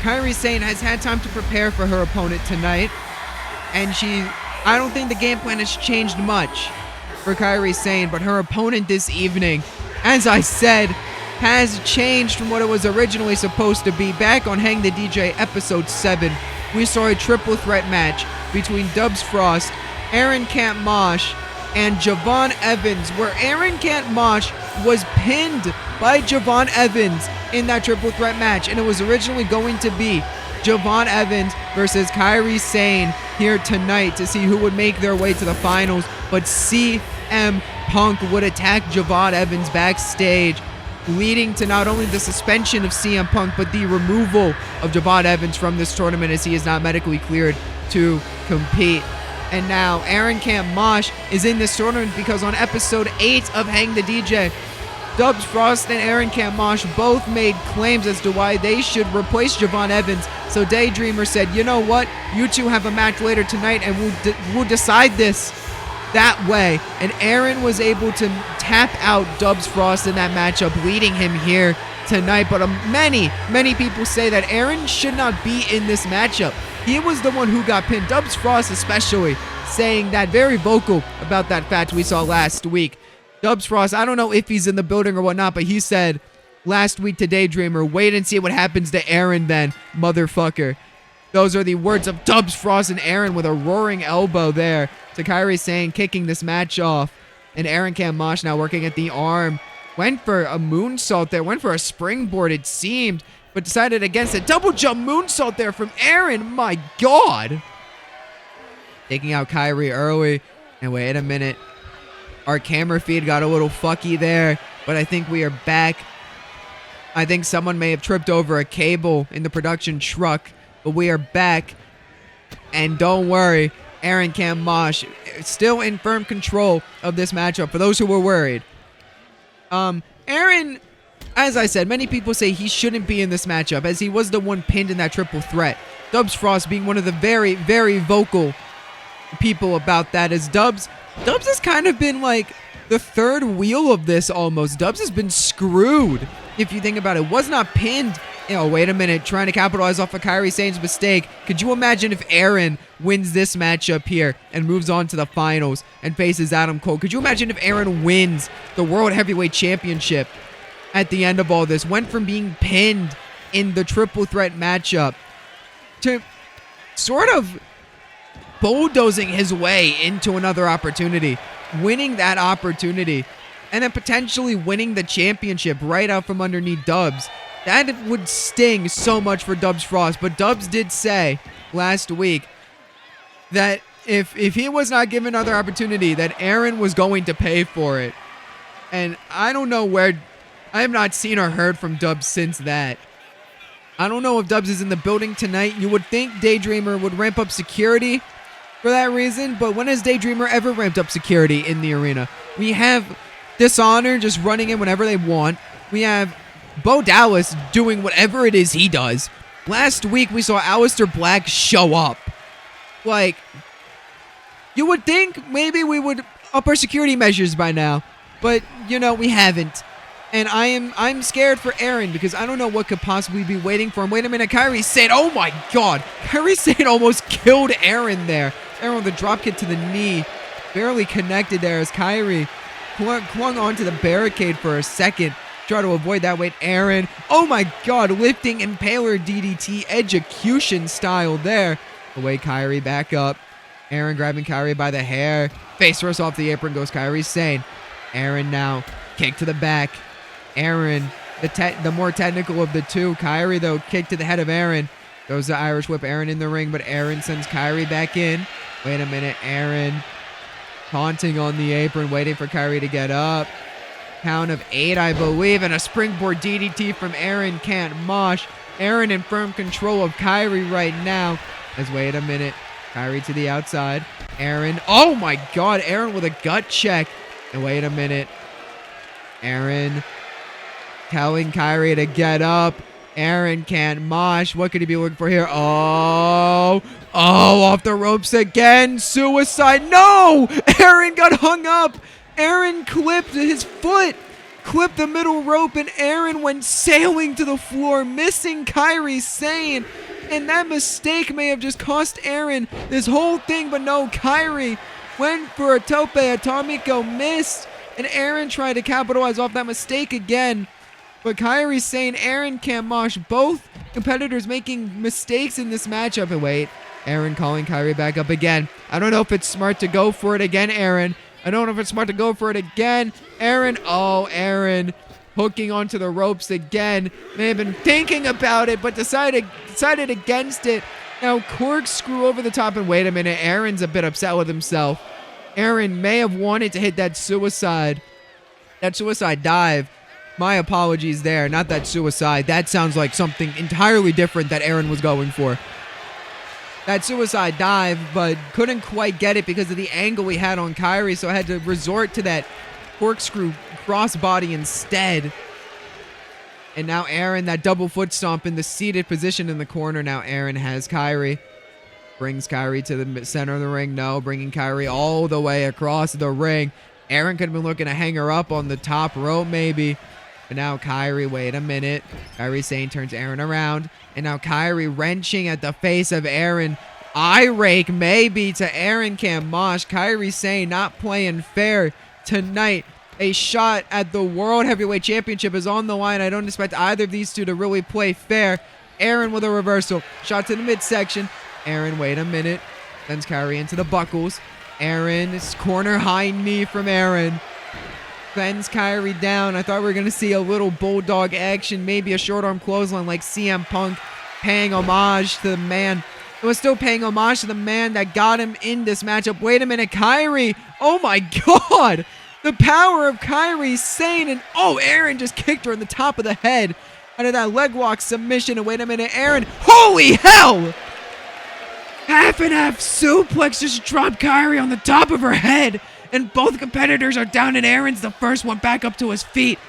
Kairi Sane has had time to prepare for her opponent tonight, and I don't think the game plan has changed much for Kairi Sane, but her opponent this evening, as I said, has changed from what it was originally supposed to be. Back on Hang The DJ episode 7, we saw a triple threat match between Dubs Frost, Erin Can't Mosh, and Javon Evans, where Erin Can't Mosh was pinned by Javon Evans in that triple threat match, and it was originally going to be Javon Evans versus Kairi Sane here tonight to see who would make their way to the finals, but CM Punk would attack Javon Evans backstage, leading to not only the suspension of CM Punk, but the removal of Javon Evans from this tournament as he is not medically cleared to compete. And now Erin Can't Mosh is in this tournament because on episode 8 of Hang The DJ, Dubs Frost and Erin Can't Mosh both made claims as to why they should replace Javon Evans. So Daydreamer said, you know what, you two have a match later tonight and we'll decide this that way. And Erin was able to tap out Dubs Frost in that matchup, leading him here tonight. But many people say that Erin should not be in this matchup. He was the one who got pinned. Dubs Frost especially saying that, very vocal about that fact we saw last week. Dubs Frost, I don't know if he's in the building or whatnot, but he said last week to Daydreamer, wait and see what happens to Erin then, motherfucker. Those are the words of Dubs Frost and Erin with a roaring elbow there to Kairi Sane, kicking this match off. And Erin Can't Mosh now working at the arm. Went for a moonsault there, went for a springboard it seemed, but decided against it. Double jump moonsault there from Erin, my God. Taking out Kairi early. And wait a minute. Our camera feed got a little fucky there, but I think we are back. I think someone may have tripped over a cable in the production truck, but we are back. And don't worry, Aaron Mosh still in firm control of this matchup for those who were worried. Aaron, as I said, many people say he shouldn't be in this matchup as he was the one pinned in that triple threat. Dubs Frost being one of the very, very vocal people about that, as Dubs has kind of been like the third wheel of this almost. Dubs has been screwed if you think about it. Was not pinned. Oh, wait a minute. Trying to capitalize off of Kairi Sane's mistake. Could you imagine if Aaron wins this matchup here and moves on to the finals and faces Adam Cole? Could you imagine if Aaron wins the World Heavyweight Championship at the end of all this? Went from being pinned in the triple threat matchup to sort of bulldozing his way into another opportunity, winning that opportunity, and then potentially winning the championship right out from underneath Dubs. That would sting so much for Dubs Frost, but Dubs did say last week that if he was not given another opportunity, that Aaron was going to pay for it. And I don't know where, I have not seen or heard from Dubs since that. I don't know if Dubs is in the building tonight. You would think Daydreamer would ramp up security for that reason, but when has Daydreamer ever ramped up security in the arena? We have Dishonor just running in whenever they want. We have Bo Dallas doing whatever it is he does. Last week we saw Aleister Black show up. Like, you would think maybe we would up our security measures by now, but you know, we haven't. And I'm scared for Aaron because I don't know what could possibly be waiting for him. Wait a minute, Kairi Sane. Oh my god. Kairi Sane almost killed Aaron there. Aaron with a drop kick to the knee. Barely connected there as Kairi clung onto the barricade for a second. Try to avoid that. Wait, Aaron. Oh my god, lifting Impaler DDT execution style there. Away Kairi back up. Aaron grabbing Kairi by the hair. Face first off the apron goes Kairi Sane. Aaron now. Kick to the back. Aaron, the more technical of the two. Kairi, though, kick to the head of Aaron. Goes the Irish Whip. Aaron in the ring, but Aaron sends Kairi back in. Wait a minute. Aaron taunting on the apron, waiting for Kairi to get up. Count of 8, I believe, and a springboard DDT from Aaron Mosh. Aaron in firm control of Kairi right now. As wait a minute. Kairi to the outside. Aaron. Oh my god. Aaron with a gut check. And wait a minute. Aaron telling Kairi to get up. Aaron Mosh. What could he be looking for here? Oh, off the ropes again. Suicide. No! Aaron got hung up. Aaron clipped his foot. Clipped the middle rope, and Aaron went sailing to the floor, missing Kairi Sane. And that mistake may have just cost Aaron this whole thing, but no, Kairi went for a tope atomico, missed, and Aaron tried to capitalize off that mistake again. But Kairi Sane, Aaron Mosh, both competitors making mistakes in this matchup. And wait, Aaron calling Kairi back up again. I don't know if it's smart to go for it again, Aaron. I don't know if it's smart to go for it again. Aaron, Aaron hooking onto the ropes again. May have been thinking about it, but decided against it. Now corkscrew over the top, and wait a minute, Aaron's a bit upset with himself. Aaron may have wanted to hit that suicide dive. My apologies there, not that suicide. That sounds like something entirely different that Aaron was going for. That suicide dive, but couldn't quite get it because of the angle he had on Kairi, so I had to resort to that corkscrew crossbody instead. And now Aaron, that double foot stomp in the seated position in the corner. Now Aaron has Kairi. Brings Kairi to the center of the ring. No, bringing Kairi all the way across the ring. Aaron could have been looking to hang her up on the top rope maybe. But now Kairi, wait a minute. Kairi Sane turns Aaron around. And now Kairi wrenching at the face of Aaron. Eye rake maybe to Aaron Mosh. Kairi Sane not playing fair tonight. A shot at the World Heavyweight Championship is on the line. I don't expect either of these two to really play fair. Aaron with a reversal. Shot to the midsection. Aaron, wait a minute. Sends Kairi into the buckles. Aaron's corner high knee from Aaron. Sends Kairi down. I thought we were going to see a little bulldog action, maybe a short arm clothesline like CM Punk, paying homage to the man and was still paying homage to the man that got him in this matchup. Wait a minute, Kairi. Oh my god. The power of Kairi Sane. And oh, Aaron just kicked her in the top of the head out of that leg walk submission. And wait a minute, Aaron. Holy hell. Half and half suplex just dropped Kairi on the top of her head. And both competitors are down, and Aaron's the first one back up to his feet.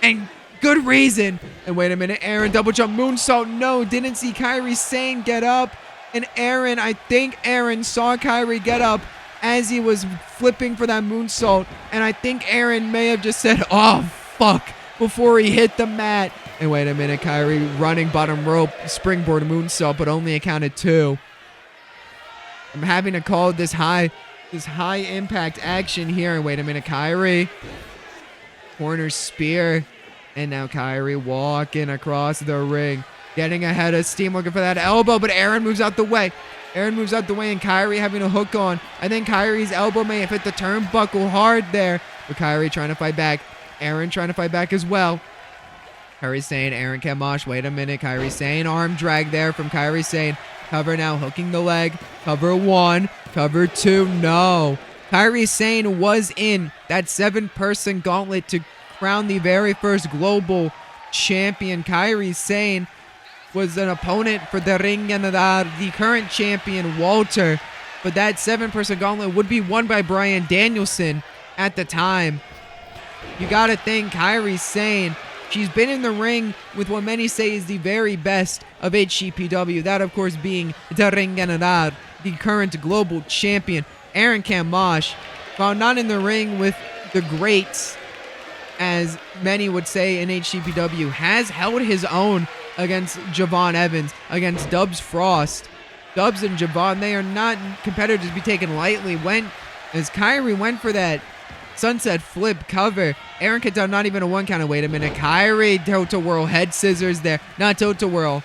And good reason. And wait a minute, Aaron double jump moonsault. No, didn't see Kairi Sane get up. And Aaron, I think Aaron saw Kairi get up as he was flipping for that moonsault. And I think Aaron may have just said, oh, fuck, before he hit the mat. And wait a minute, Kairi running bottom rope, springboard moonsault, but only accounted 2. I'm having to call this high impact action here. And wait a minute, Kairi. Corner spear. And now Kairi walking across the ring. Getting ahead of steam, looking for that elbow, but Aaron moves out the way. Aaron moves out the way, and Kairi having a hook on. I think Kairi's elbow may have hit the turnbuckle hard there. But Kairi trying to fight back. Aaron trying to fight back as well. Kairi Sane, Aaron Kamash. Wait a minute, Kairi Sane. Arm drag there from Kairi Sane. Cover now, hooking the leg. Cover 1, cover 2, no. Kairi Sane was in that 7-person gauntlet to crown the very first global champion. Kairi Sane was an opponent for the Ring Ganador, the current champion, Walter. But that 7-person gauntlet would be won by Bryan Danielson at the time. You gotta think Kairi Sane, she's been in the ring with what many say is the very best of HCPW. That, of course, being the Ring Ganador, the current global champion. Aaron Kamash, while not in the ring with the greats, as many would say in HCPW, has held his own against Javon Evans, against Dubs Frost. Dubs and Javon, they are not competitors to be taken lightly. As Kairi went for that sunset flip cover, Aaron gets out not even a 1 count. Wait a minute, Kairi Toto Whirl head scissors there. Not Toto Whirl.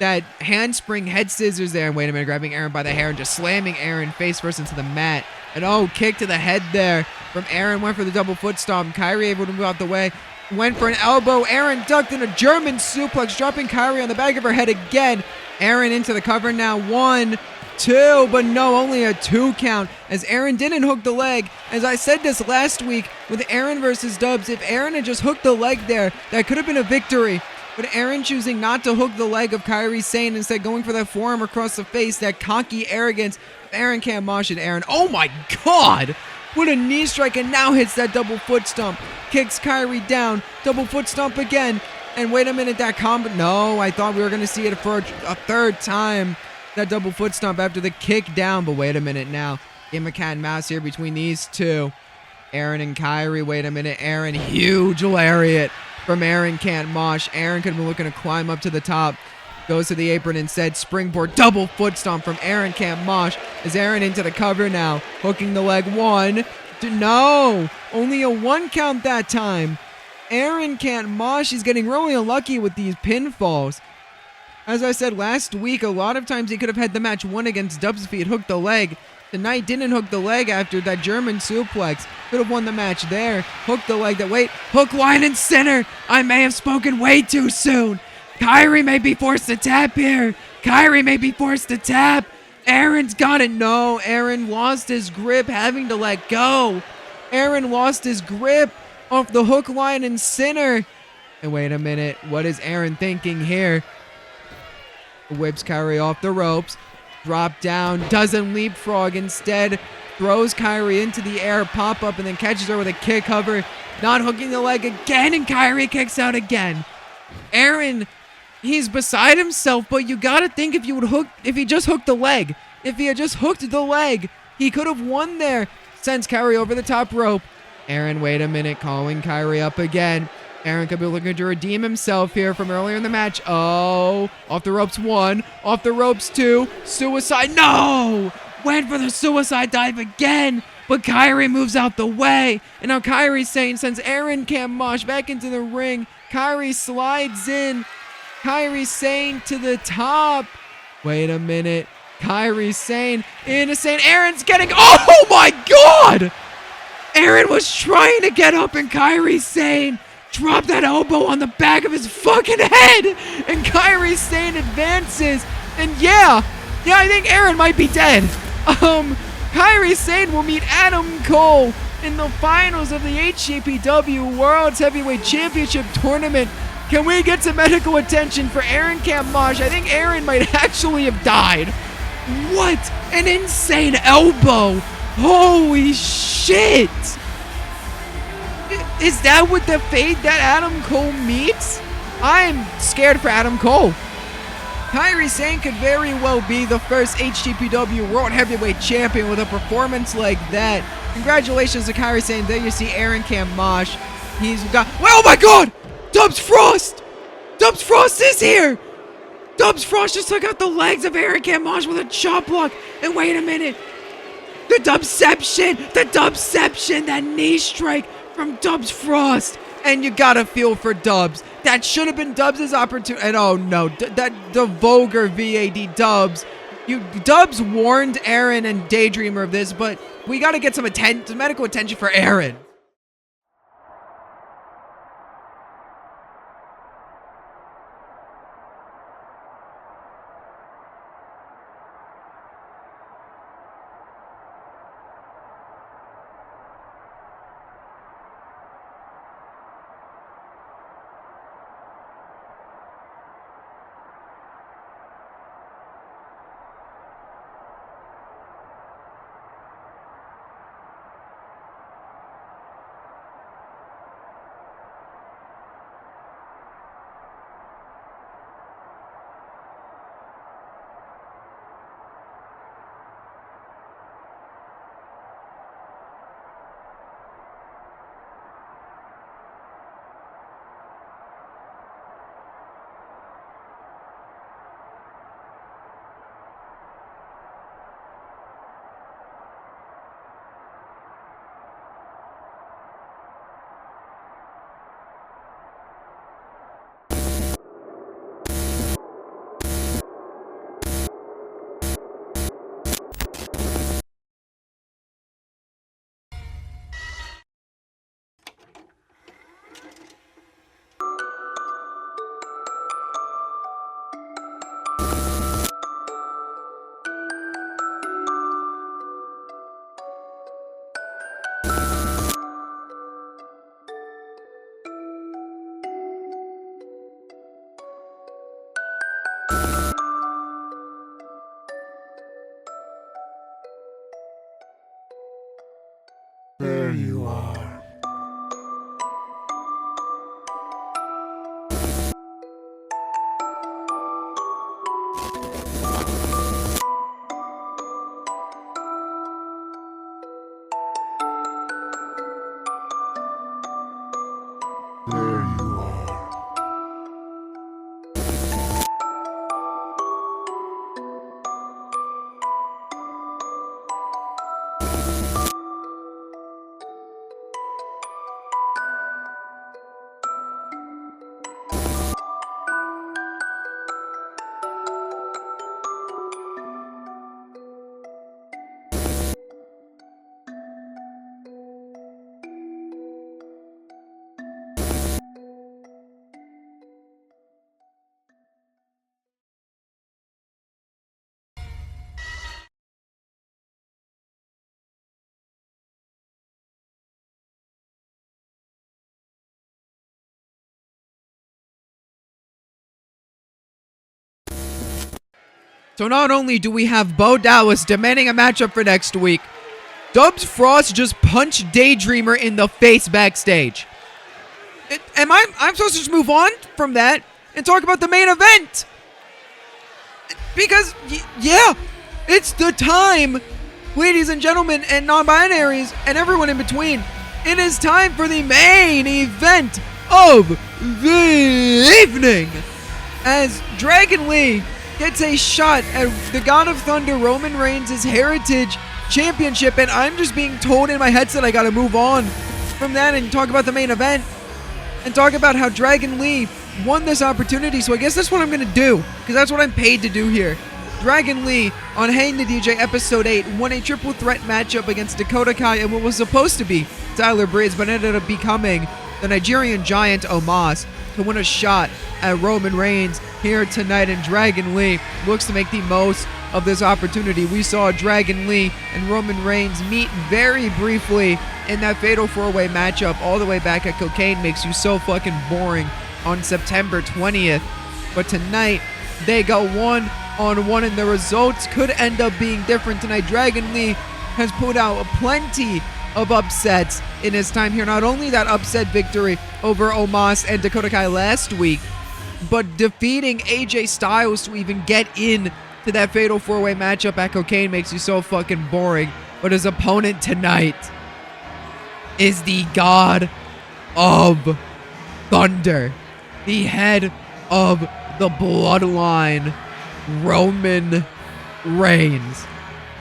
That handspring head scissors there. And wait a minute, grabbing Aaron by the hair and just slamming Aaron face first into the mat. And oh, kick to the head there from Aaron. Went for the double foot stomp. Kairi able to move out the way. Went for an elbow. Aaron ducked in a German suplex, dropping Kairi on the back of her head again. Aaron into the cover now. 1, 2, but no, only a 2 count as Aaron didn't hook the leg. As I said this last week with Aaron versus Dubs, if Aaron had just hooked the leg there, that could have been a victory. But Aaron choosing not to hook the leg of Kairi Sane, instead going for that forearm across the face, that cocky arrogance of Aaron Kamash. And Aaron, oh my god! What a knee strike, and now hits that double foot stomp. Kicks Kairi down. Double foot stomp again. And wait a minute, that combo. No, I thought we were going to see it for a third time. That double foot stomp after the kick down. But wait a minute now. Game of cat and mouse here between these two. Aaron and Kairi. Wait a minute. Aaron, huge lariat from Aaron Kamash. Aaron could have been looking to climb up to the top. Goes to the apron instead. Springboard double foot stomp from Aaron Kamash. Is Aaron into the cover now. Hooking the leg. 1, 2, no. Only a 1 count that time. Aaron Kamash is getting really unlucky with these pinfalls. As I said last week, a lot of times he could have had the match won against Dubs if he had hooked the leg. Tonight didn't hook the leg after that German suplex. Could have won the match there. Hooked the leg. Hook, line, and center. I may have spoken way too soon. Kairi may be forced to tap here. Kairi may be forced to tap. Aaron's got it. No, Aaron lost his grip, having to let go. Aaron lost his grip off the hook, line, and center. And wait a minute. What is Aaron thinking here? Whips Kairi off the ropes. Drop down. Doesn't leapfrog. Instead, throws Kairi into the air. Pop up and then catches her with a kick cover. Not hooking the leg again. And Kairi kicks out again. Aaron, he's beside himself, but you gotta think if he just hooked the leg. If he had just hooked the leg, he could have won there. Sends Kairi over the top rope. Aaron, wait a minute, calling Kairi up again. Aaron could be looking to redeem himself here from earlier in the match. Oh, off the ropes 1, off the ropes 2, suicide, no! Went for the suicide dive again, but Kairi moves out the way. And now Kairi Sane sends Aaron Kamash back into the ring. Kairi slides in. Kairi Sane to the top. Wait a minute. Kairi Sane innocent. Aaron's getting, oh my god! Aaron was trying to get up and Kairi Sane dropped that elbow on the back of his fucking head. And Kairi Sane advances. And yeah, Yeah, I think Aaron might be dead. Kairi Sane will meet Adam Cole in the finals of the HCPW World's Heavyweight Championship Tournament. Can we get some medical attention for Aaron Kamaj? I think Aaron might actually have died. What an insane elbow. Holy shit. Is that what the fate that Adam Cole meets? I'm scared for Adam Cole. Kairi Sane could very well be the first HCPW World Heavyweight Champion with a performance like that. Congratulations to Kairi Sane. There you see Aaron Kamaj. He's got... Oh my god! Dubs Frost! Dubs Frost is here! Dubs Frost just took out the legs of Aaron Kamaj with a chop block. And wait a minute. The Dubception! The Dubception! That knee strike from Dubs Frost. And you gotta feel for Dubs. That should have been Dubs' opportunity. And oh no, the vulgar VAD Dubs. Dubs warned Aaron and Daydreamer of this, but we gotta get some medical attention for Aaron. There you are. There you are. So not only do we have Bo Dallas demanding a matchup for next week, Dubs Frost just punched Daydreamer in the face backstage. I'm supposed to just move on from that and talk about the main event? Because, yeah, it's the time, ladies and gentlemen, and non-binaries, and everyone in between. It is time for the main event of the evening, as Dragon Lee gets a shot at the God of Thunder Roman Reigns' Heritage Championship, and I'm just being told in my headset I gotta move on from that and talk about the main event and talk about how Dragon Lee won this opportunity. So I guess that's what I'm gonna do, because that's what I'm paid to do here. Dragon Lee on Hang The DJ Episode 8 won a triple threat matchup against Dakota Kai and what was supposed to be Tyler Breeze, but ended up becoming the Nigerian Giant Omos to win a shot at Roman Reigns here tonight. And Dragon Lee looks to make the most of this opportunity. We saw Dragon Lee and Roman Reigns meet very briefly in that fatal 4-way matchup all the way back at Cocaine Makes You So Fucking Boring on September 20th. But tonight, they go one-on-one, and the results could end up being different tonight. Dragon Lee has put out plenty of upsets in his time here. Not only that upset victory over Omos and Dakota Kai last week, but defeating AJ Styles to even get in to that fatal 4-way matchup at Cocaine Makes You So Fucking Boring. But his opponent tonight is the God of Thunder, the head of the Bloodline, Roman Reigns.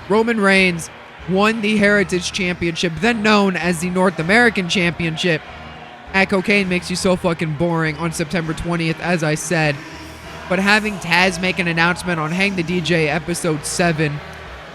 Roman Reigns won the Heritage Championship, then known as the North American Championship, at Cocaine Makes You So Fucking Boring on September 20th, as I said. But having Taz make an announcement on Hang the DJ episode 7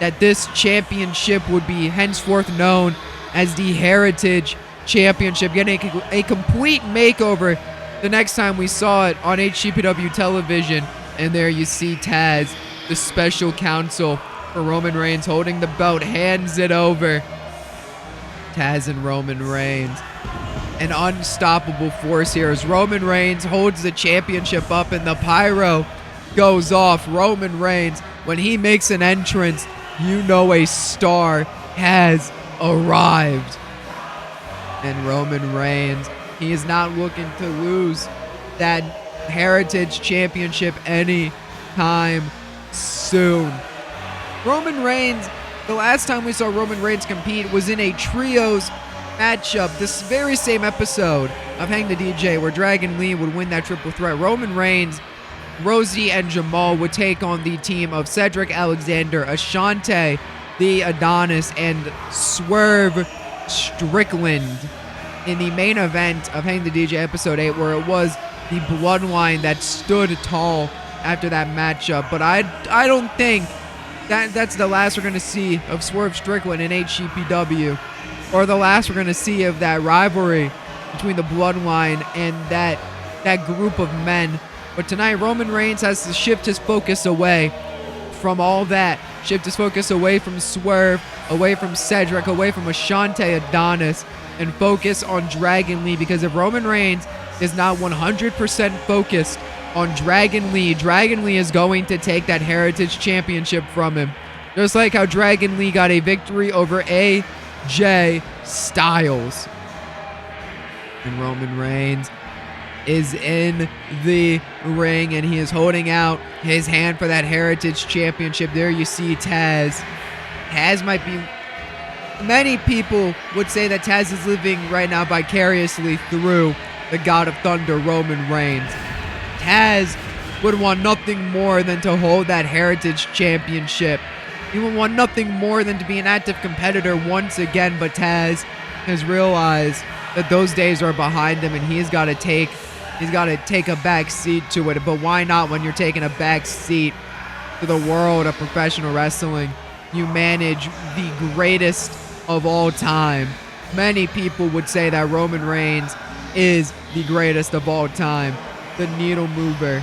that this championship would be henceforth known as the Heritage Championship, getting a complete makeover the next time we saw it on HCPW television. And there you see Taz, the special counsel for Roman Reigns, holding the belt, hands it over. Taz and Roman Reigns, an unstoppable force here as Roman Reigns holds the championship up and the pyro goes off. Roman Reigns, when he makes an entrance, you know a star has arrived. And Roman Reigns, he is not looking to lose that Heritage Championship anytime soon. Roman Reigns, the last time we saw Roman Reigns compete was in a trios matchup, this very same episode of Hang the DJ, where Dragon Lee would win that triple threat. Roman Reigns, Rosie, and Jamal would take on the team of Cedric Alexander, Ashante, the Adonis, and Swerve Strickland in the main event of Hang the DJ episode 8, where it was the Bloodline that stood tall after that matchup. But I don't think that's the last we're going to see of Swerve Strickland in HCPW, or the last we're going to see of that rivalry between the Bloodline and that group of men. But tonight, Roman Reigns has to shift his focus away from all that. Shift his focus away from Swerve, away from Cedric, away from Ashante Adonis, and focus on Dragon Lee. Because if Roman Reigns is not 100% focused on Dragon Lee is going to take that Heritage Championship from him. Just like how Dragon Lee got a victory over AJ Styles. And Roman Reigns is in the ring, and he is holding out his hand for that Heritage Championship. There you see Taz. Taz might be... Many people would say that Taz is living right now vicariously through the God of Thunder, Roman Reigns. Taz would want nothing more than to hold that Heritage Championship. He would want nothing more than to be an active competitor once again, but Taz has realized that those days are behind him, and he's got to take a back seat to it. But why not when you're taking a back seat to the world of professional wrestling? You manage the greatest of all time. Many people would say that Roman Reigns is the greatest of all time. The needle mover.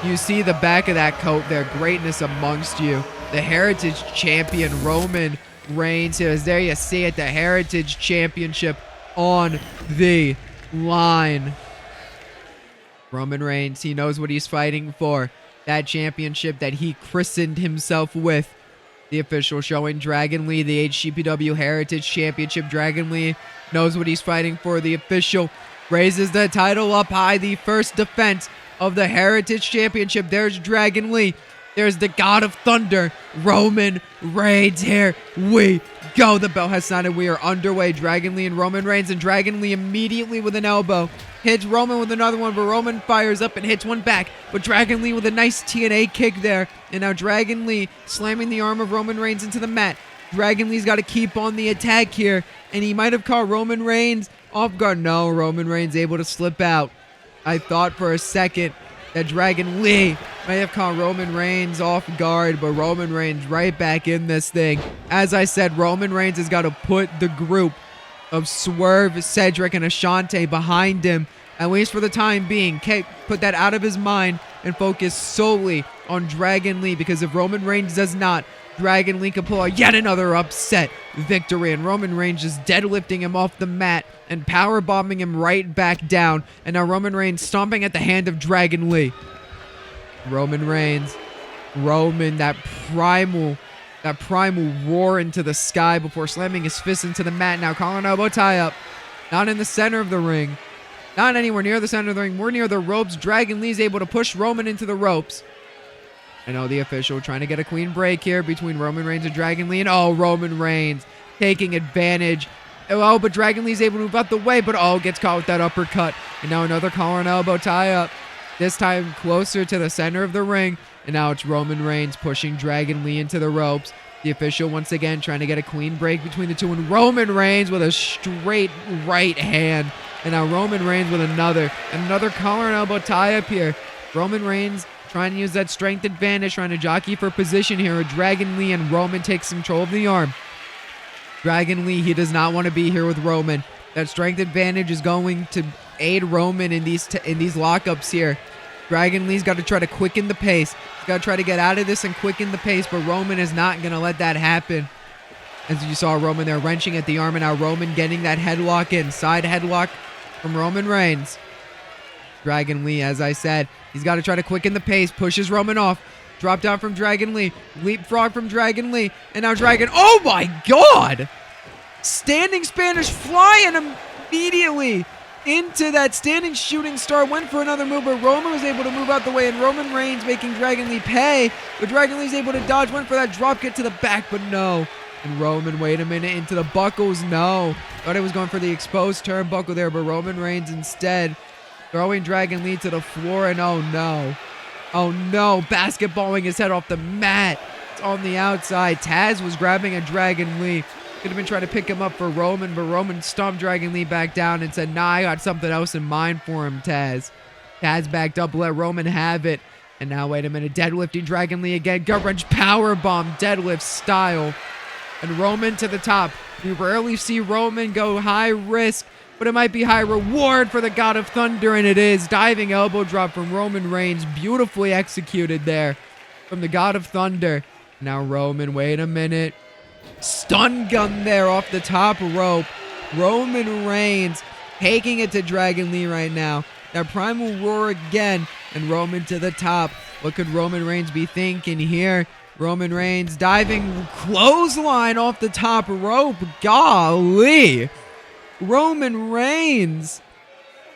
You see the back of that coat there, greatness amongst you. The Heritage Champion Roman Reigns here. There you see it, the Heritage Championship on the line. Roman Reigns, he knows what he's fighting for. That championship that he christened himself with. The official showing Dragon Lee, the HCPW Heritage Championship. Dragon Lee knows what he's fighting for. The official raises the title up high. The first defense of the Heritage Championship. There's Dragon Lee. There's the God of Thunder, Roman Reigns. Here we go. The bell has sounded. We are underway. Dragon Lee and Roman Reigns. And Dragon Lee immediately with an elbow hits Roman with another one, but Roman fires up and hits one back. But Dragon Lee with a nice TNA kick there. And now Dragon Lee slamming the arm of Roman Reigns into the mat. Dragon Lee's got to keep on the attack here. And he might have caught Roman Reigns off guard. No, Roman Reigns able to slip out. I thought for a second that Dragon Lee may have caught Roman Reigns off guard, but Roman Reigns right back in this thing. As I said, Roman Reigns has got to put the group of Swerve, Cedric, and Ashante behind him at least for the time being, put that out of his mind and focus solely on Dragon Lee, because if Roman Reigns does not, Dragon Lee could pull out yet another upset victory, and Roman Reigns just deadlifting him off the mat and power bombing him right back down. And now Roman Reigns stomping at the hand of Dragon Lee. Roman Reigns, that primal roar into the sky before slamming his fist into the mat. Now collar and elbow tie up, not in the center of the ring, not anywhere near the center of the ring. We're near the ropes. Dragon Lee's able to push Roman into the ropes. I know the official trying to get a clean break here between Roman Reigns and Dragon Lee. And Roman Reigns taking advantage. But Dragon Lee's able to move out the way. But gets caught with that uppercut. And now another collar and elbow tie up. This time closer to the center of the ring. And now it's Roman Reigns pushing Dragon Lee into the ropes. The official once again trying to get a clean break between the two. And Roman Reigns with a straight right hand. And now Roman Reigns with another collar and elbow tie up here. Roman Reigns trying to use that strength advantage, trying to jockey for position here. Dragon Lee and Roman takes control of the arm. Dragon Lee, he does not want to be here with Roman. That strength advantage is going to aid Roman in these lockups here. Dragon Lee's got to try to quicken the pace. He's got to try to get out of this and quicken the pace, but Roman is not going to let that happen. As you saw Roman there wrenching at the arm, and now Roman getting that headlock in. Side headlock from Roman Reigns. Dragon Lee, as I said, he's got to try to quicken the pace, pushes Roman off, drop down from Dragon Lee, leapfrog from Dragon Lee, and now oh my God! Standing Spanish flying immediately into that standing shooting star, went for another move, but Roman was able to move out the way, and Roman Reigns making Dragon Lee pay, but Dragon Lee's able to dodge, went for that drop kick to the back, but no. And Roman, wait a minute, into the buckles, no. Thought he was going for the exposed turnbuckle there, but Roman Reigns instead throwing Dragon Lee to the floor, and oh no, basketballing his head off the mat. It's on the outside. Taz was grabbing a Dragon Lee. Could have been trying to pick him up for Roman, but Roman stomped Dragon Lee back down and said, nah, I got something else in mind for him, Taz. Taz backed up, let Roman have it. And now, wait a minute, deadlifting Dragon Lee again. Gut wrench powerbomb, deadlift style. And Roman to the top. We rarely see Roman go high risk, but it might be high reward for the God of Thunder, and it is. Diving elbow drop from Roman Reigns. Beautifully executed there from the God of Thunder. Now Roman, wait a minute. Stun gun there off the top rope. Roman Reigns taking it to Dragon Lee right now. That primal roar again, and Roman to the top. What could Roman Reigns be thinking here? Roman Reigns diving clothesline off the top rope. Golly. Roman Reigns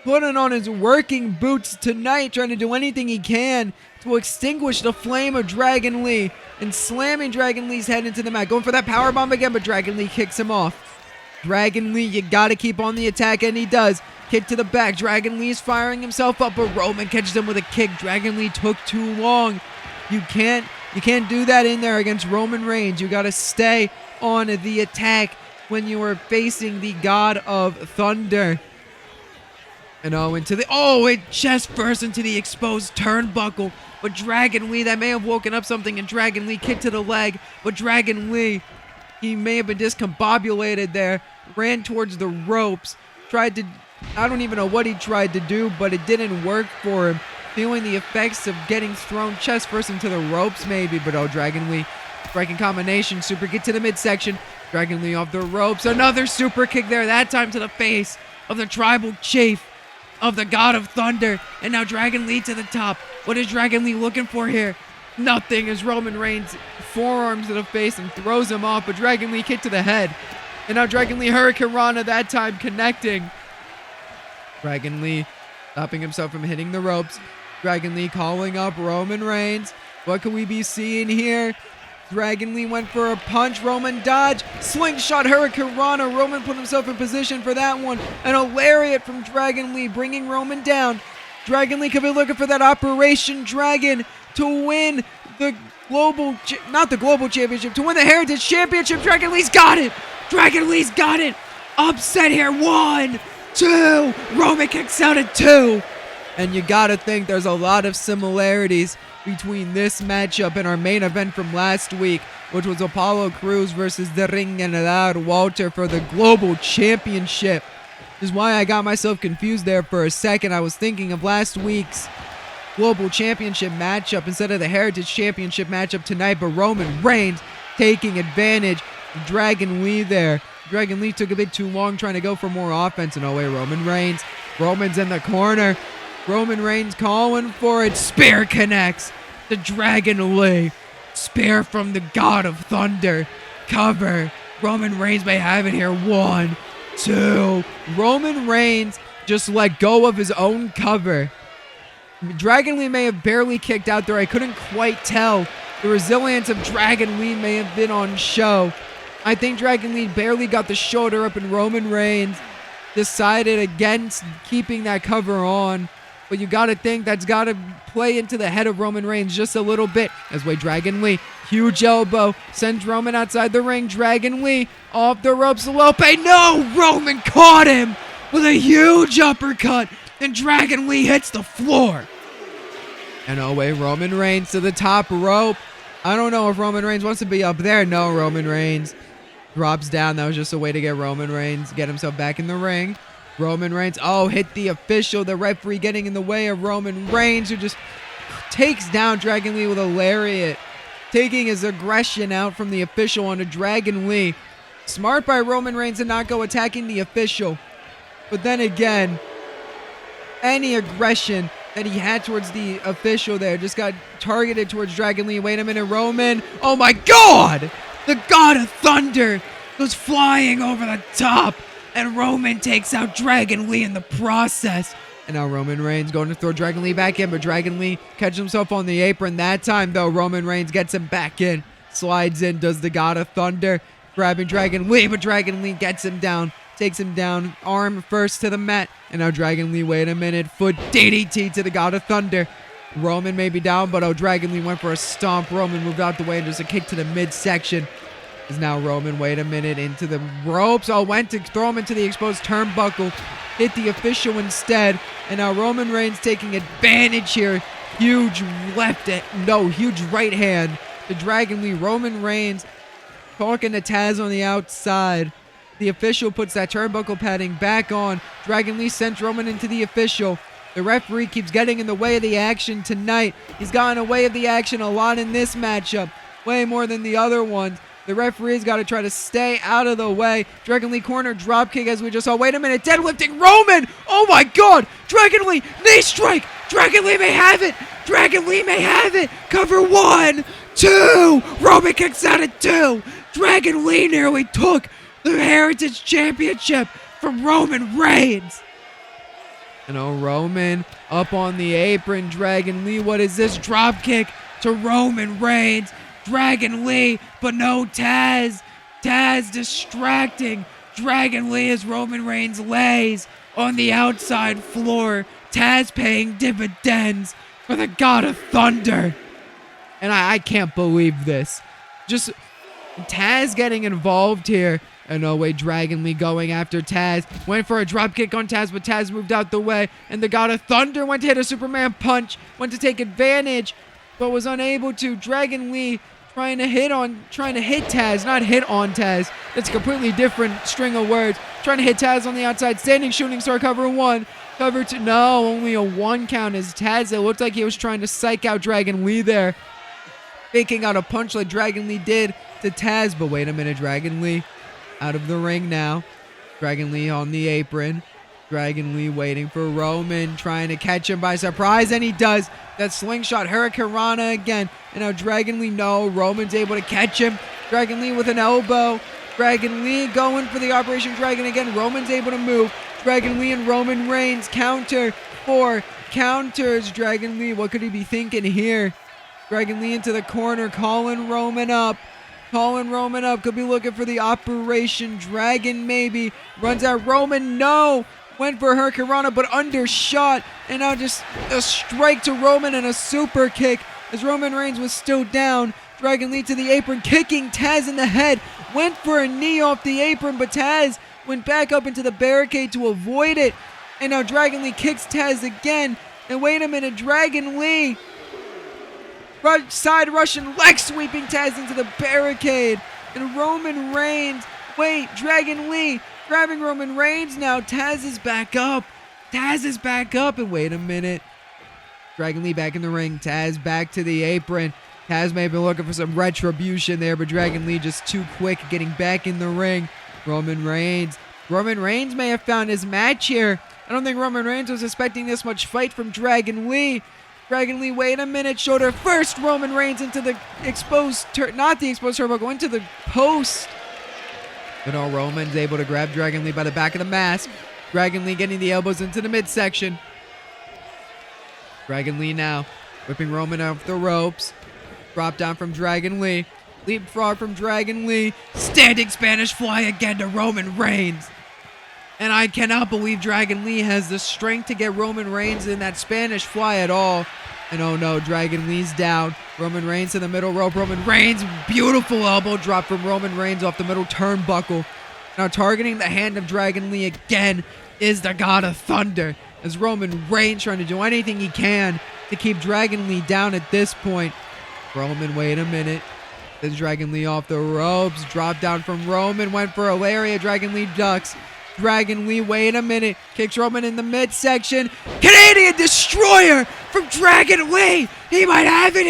putting on his working boots tonight, trying to do anything he can to extinguish the flame of Dragon Lee, and slamming Dragon Lee's head into the mat. Going for that powerbomb again, but Dragon Lee kicks him off. Dragon Lee, you gotta keep on the attack, and he does. Kick to the back. Dragon Lee's firing himself up, but Roman catches him with a kick. Dragon Lee took too long. You can't do that in there against Roman Reigns. You gotta stay on the attack when you are facing the God of Thunder. And it chest first into the exposed turnbuckle. But Dragon Lee, that may have woken up something, and Dragon Lee kicked to the leg. But Dragon Lee, he may have been discombobulated there. Ran towards the ropes. I don't even know what he tried to do, but it didn't work for him. Feeling the effects of getting thrown chest first into the ropes maybe. But Dragon Lee, striking combination, super kick to the midsection. Dragon Lee off the ropes. Another super kick there, that time to the face of the tribal chief of the God of Thunder. And now Dragon Lee to the top. What is Dragon Lee looking for here? Nothing, as Roman Reigns forearms to the face and throws him off. But Dragon Lee kick to the head. And now Dragon Lee Hurricane Rana, that time connecting. Dragon Lee stopping himself from hitting the ropes. Dragon Lee calling up Roman Reigns. What can we be seeing here? Dragon Lee went for a punch. Roman dodge. Slingshot Hurricane Rana. Roman put himself in position for that one. And a lariat from Dragon Lee, bringing Roman down. Dragon Lee could be looking for that Operation Dragon to win the not the global championship, to win the Heritage Championship. Dragon Lee's got it. Dragon Lee's got it. Upset here. 1, 2. Roman kicks out at 2. And you gotta think there's a lot of similarities between this matchup and our main event from last week, which was Apollo Crews versus the Ring General Walter for the Global Championship. Is why I got myself confused there for a second. I was thinking of last week's Global Championship matchup instead of the Heritage Championship matchup tonight, but Roman Reigns taking advantage of Dragon Lee there. Dragon Lee took a bit too long trying to go for more offense, and oh wait, Roman's in the corner. Roman Reigns calling for it. Spear connects to Dragon Lee. Spear from the God of Thunder. Cover. Roman Reigns may have it here. 1, 2. Roman Reigns just let go of his own cover. Dragon Lee may have barely kicked out there. I couldn't quite tell. The resilience of Dragon Lee may have been on show. I think Dragon Lee barely got the shoulder up, and Roman Reigns decided against keeping that cover on. But you got to think that's got to play into the head of Roman Reigns just a little bit. As way Dragon Lee, huge elbow, sends Roman outside the ring. Dragon Lee off the ropes. Lope, no! Roman caught him with a huge uppercut, and Dragon Lee hits the floor. And oh wait, Roman Reigns to the top rope. I don't know if Roman Reigns wants to be up there. No, Roman Reigns drops down. That was just a way to get Roman Reigns, get himself back in the ring. Roman Reigns, hit the official. The referee getting in the way of Roman Reigns, who just takes down Dragon Lee with a lariat, taking his aggression out from the official onto Dragon Lee. Smart by Roman Reigns to not go attacking the official. But then again, any aggression that he had towards the official there just got targeted towards Dragon Lee. Wait a minute, Roman. Oh my God! The God of Thunder goes flying over the top, and Roman takes out Dragon Lee in the process. And now Roman Reigns going to throw Dragon Lee back in, but Dragon Lee catches himself on the apron. That time, though, Roman Reigns gets him back in, slides in, does the God of Thunder, grabbing Dragon Lee, but Dragon Lee gets him down, takes him down, arm first to the mat. And now Dragon Lee, wait a minute, foot DDT to the God of Thunder. Roman may be down, but Dragon Lee went for a stomp. Roman moved out the way and just a kick to the midsection. Is now Roman, wait a minute, into the ropes. Went to throw him into the exposed turnbuckle. Hit the official instead. And now Roman Reigns taking advantage here. Huge right hand to Dragon Lee. Roman Reigns talking to Taz on the outside. The official puts that turnbuckle padding back on. Dragon Lee sends Roman into the official. The referee keeps getting in the way of the action tonight. He's gotten away of the action a lot in this matchup. Way more than the other ones. The referee's got to try to stay out of the way. Dragon Lee corner dropkick as we just saw. Wait a minute, deadlifting Roman! Oh my God! Dragon Lee, knee strike! Dragon Lee may have it! Dragon Lee may have it! Cover 1, 2! Roman kicks out at 2! Dragon Lee nearly took the Heritage Championship from Roman Reigns. And Roman up on the apron. Dragon Lee, what is this? Dropkick to Roman Reigns. Dragon Lee, but no Taz. Taz distracting Dragon Lee as Roman Reigns lays on the outside floor. Taz paying dividends for the God of Thunder. And I can't believe this. Just Taz getting involved here. And Dragon Lee going after Taz. Went for a dropkick on Taz, but Taz moved out the way. And the God of Thunder went to hit a Superman punch. Went to take advantage, but was unable to. Dragon Lee trying to hit Taz, not hit on Taz. That's a completely different string of words. Trying to hit Taz on the outside. Standing shooting star, cover 1. Cover 2. No, only a 1 count as Taz. It looked like he was trying to psych out Dragon Lee there. Faking out a punch like Dragon Lee did to Taz. But wait a minute, Dragon Lee out of the ring now. Dragon Lee on the apron. Dragon Lee waiting for Roman, trying to catch him by surprise, and he does. That slingshot Hurricanrana again. And now Dragon Lee, no, Roman's able to catch him. Dragon Lee with an elbow. Dragon Lee going for the Operation Dragon again. Roman's able to move. Dragon Lee and Roman Reigns counter 4 counters. Dragon Lee, what could he be thinking here? Dragon Lee into the corner, calling Roman up. Could be looking for the Operation Dragon maybe. Runs out Roman, no. Went for Hurricanrana, but undershot. And now just a strike to Roman and a super kick as Roman Reigns was still down. Dragon Lee to the apron, kicking Taz in the head. Went for a knee off the apron, but Taz went back up into the barricade to avoid it. And now Dragon Lee kicks Taz again. And wait a minute, Dragon Lee side Russian leg sweeping Taz into the barricade. And Roman Reigns, Dragon Lee Grabbing Roman Reigns now. Taz is back up. And wait a minute. Dragon Lee back in the ring. Taz back to the apron. Taz may have been looking for some retribution there, but Dragon Lee just too quick getting back in the ring. Roman Reigns may have found his match here. I don't think Roman Reigns was expecting this much fight from Dragon Lee. Dragon Lee, wait a minute, shoulder first. Roman Reigns into the exposed, not the exposed turnbuckle, into the post. But no, Roman's able to grab Dragon Lee by the back of the mask. Dragon Lee getting the elbows into the midsection. Dragon Lee now whipping Roman off the ropes. Drop down from Dragon Lee. Leapfrog from Dragon Lee. Standing Spanish fly again to Roman Reigns. And I cannot believe Dragon Lee has the strength to get Roman Reigns in that Spanish fly at all. And oh no, Dragon Lee's down. Roman Reigns to the middle rope. Roman Reigns, beautiful elbow drop from Roman Reigns off the middle turnbuckle. Now targeting the hand of Dragon Lee again is the God of Thunder. As Roman Reigns trying to do anything he can to keep Dragon Lee down at this point. Roman, wait a minute. There's Dragon Lee off the ropes. Drop down from Roman. Went for a lariat. Dragon Lee ducks. Dragon Lee, wait a minute. Kicks Roman in the midsection. Canadian Destroyer from Dragon Lee. He might have it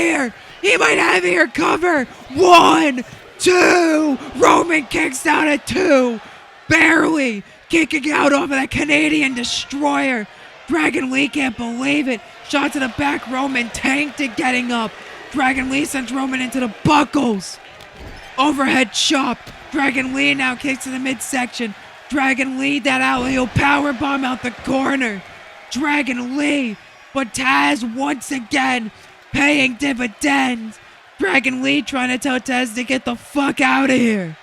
here. Cover. 1, 2. Roman kicks out at 2. Barely kicking out over that Canadian Destroyer. Dragon Lee can't believe it. Shot to the back. Roman tanked it getting up. Dragon Lee sends Roman into the buckles. Overhead chop. Dragon Lee now kicks to the midsection. Dragon Lee, that alley-oop powerbomb out the corner. Dragon Lee, but Taz once again paying dividends. Dragon Lee trying to tell Taz to get the fuck out of here.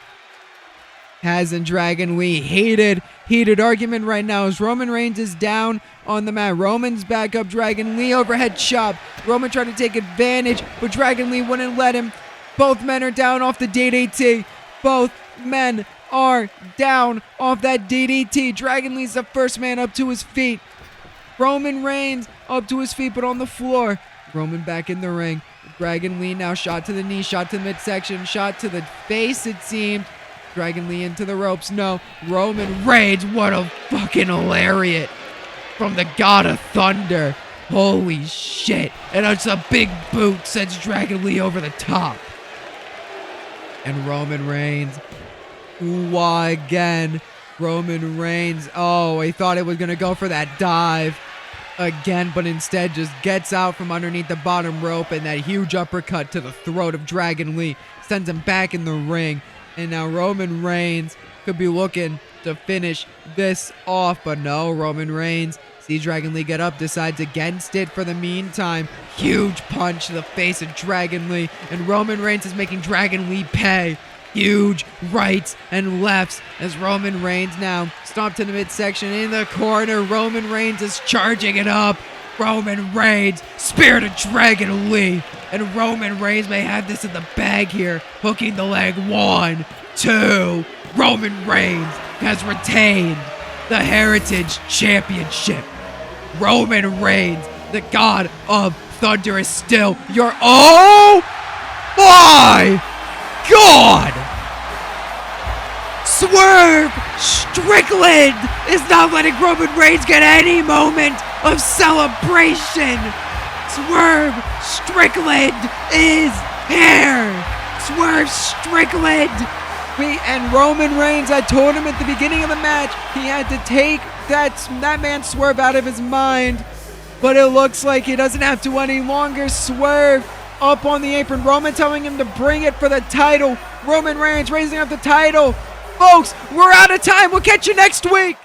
Taz and Dragon Lee, heated argument right now as Roman Reigns is down on the mat. Roman's back up, Dragon Lee overhead chop. Roman trying to take advantage, but Dragon Lee wouldn't let him. Both men are down off the DDT. Both men are down off that DDT. Dragon Lee's the first man up to his feet. Roman Reigns up to his feet, but on the floor. Roman back in the ring. Dragon Lee now shot to the knee, shot to the midsection, shot to the face, it seemed. Dragon Lee into the ropes. No. Roman Reigns, what a fucking lariat from the God of Thunder. Holy shit. And it's a big boot, sends Dragon Lee over the top. And Roman Reigns, why again? Roman Reigns, oh, he thought it was going to go for that dive again, but instead just gets out from underneath the bottom rope, and that huge uppercut to the throat of Dragon Lee sends him back in the ring. And now Roman Reigns could be looking to finish this off, but no, Roman Reigns sees Dragon Lee get up, decides against it for the meantime. Huge punch to the face of Dragon Lee, and Roman Reigns is making Dragon Lee pay. Huge rights and lefts as Roman Reigns now stomped to the midsection in the corner. Roman Reigns is charging it up. Roman Reigns, spear to Dragon Lee. And Roman Reigns may have this in the bag here. Hooking the leg. 1, 2. Roman Reigns has retained the Heritage Championship. Roman Reigns, the God of Thunder, is still your... Oh my God! Swerve Strickland is not letting Roman Reigns get any moment of celebration. Swerve Strickland is here. Swerve Strickland. And Roman Reigns, I told him at the beginning of the match, he had to take that man Swerve out of his mind. But it looks like he doesn't have to any longer. Swerve up on the apron. Roman telling him to bring it for the title. Roman Reigns raising up the title. Folks, we're out of time. We'll catch you next week.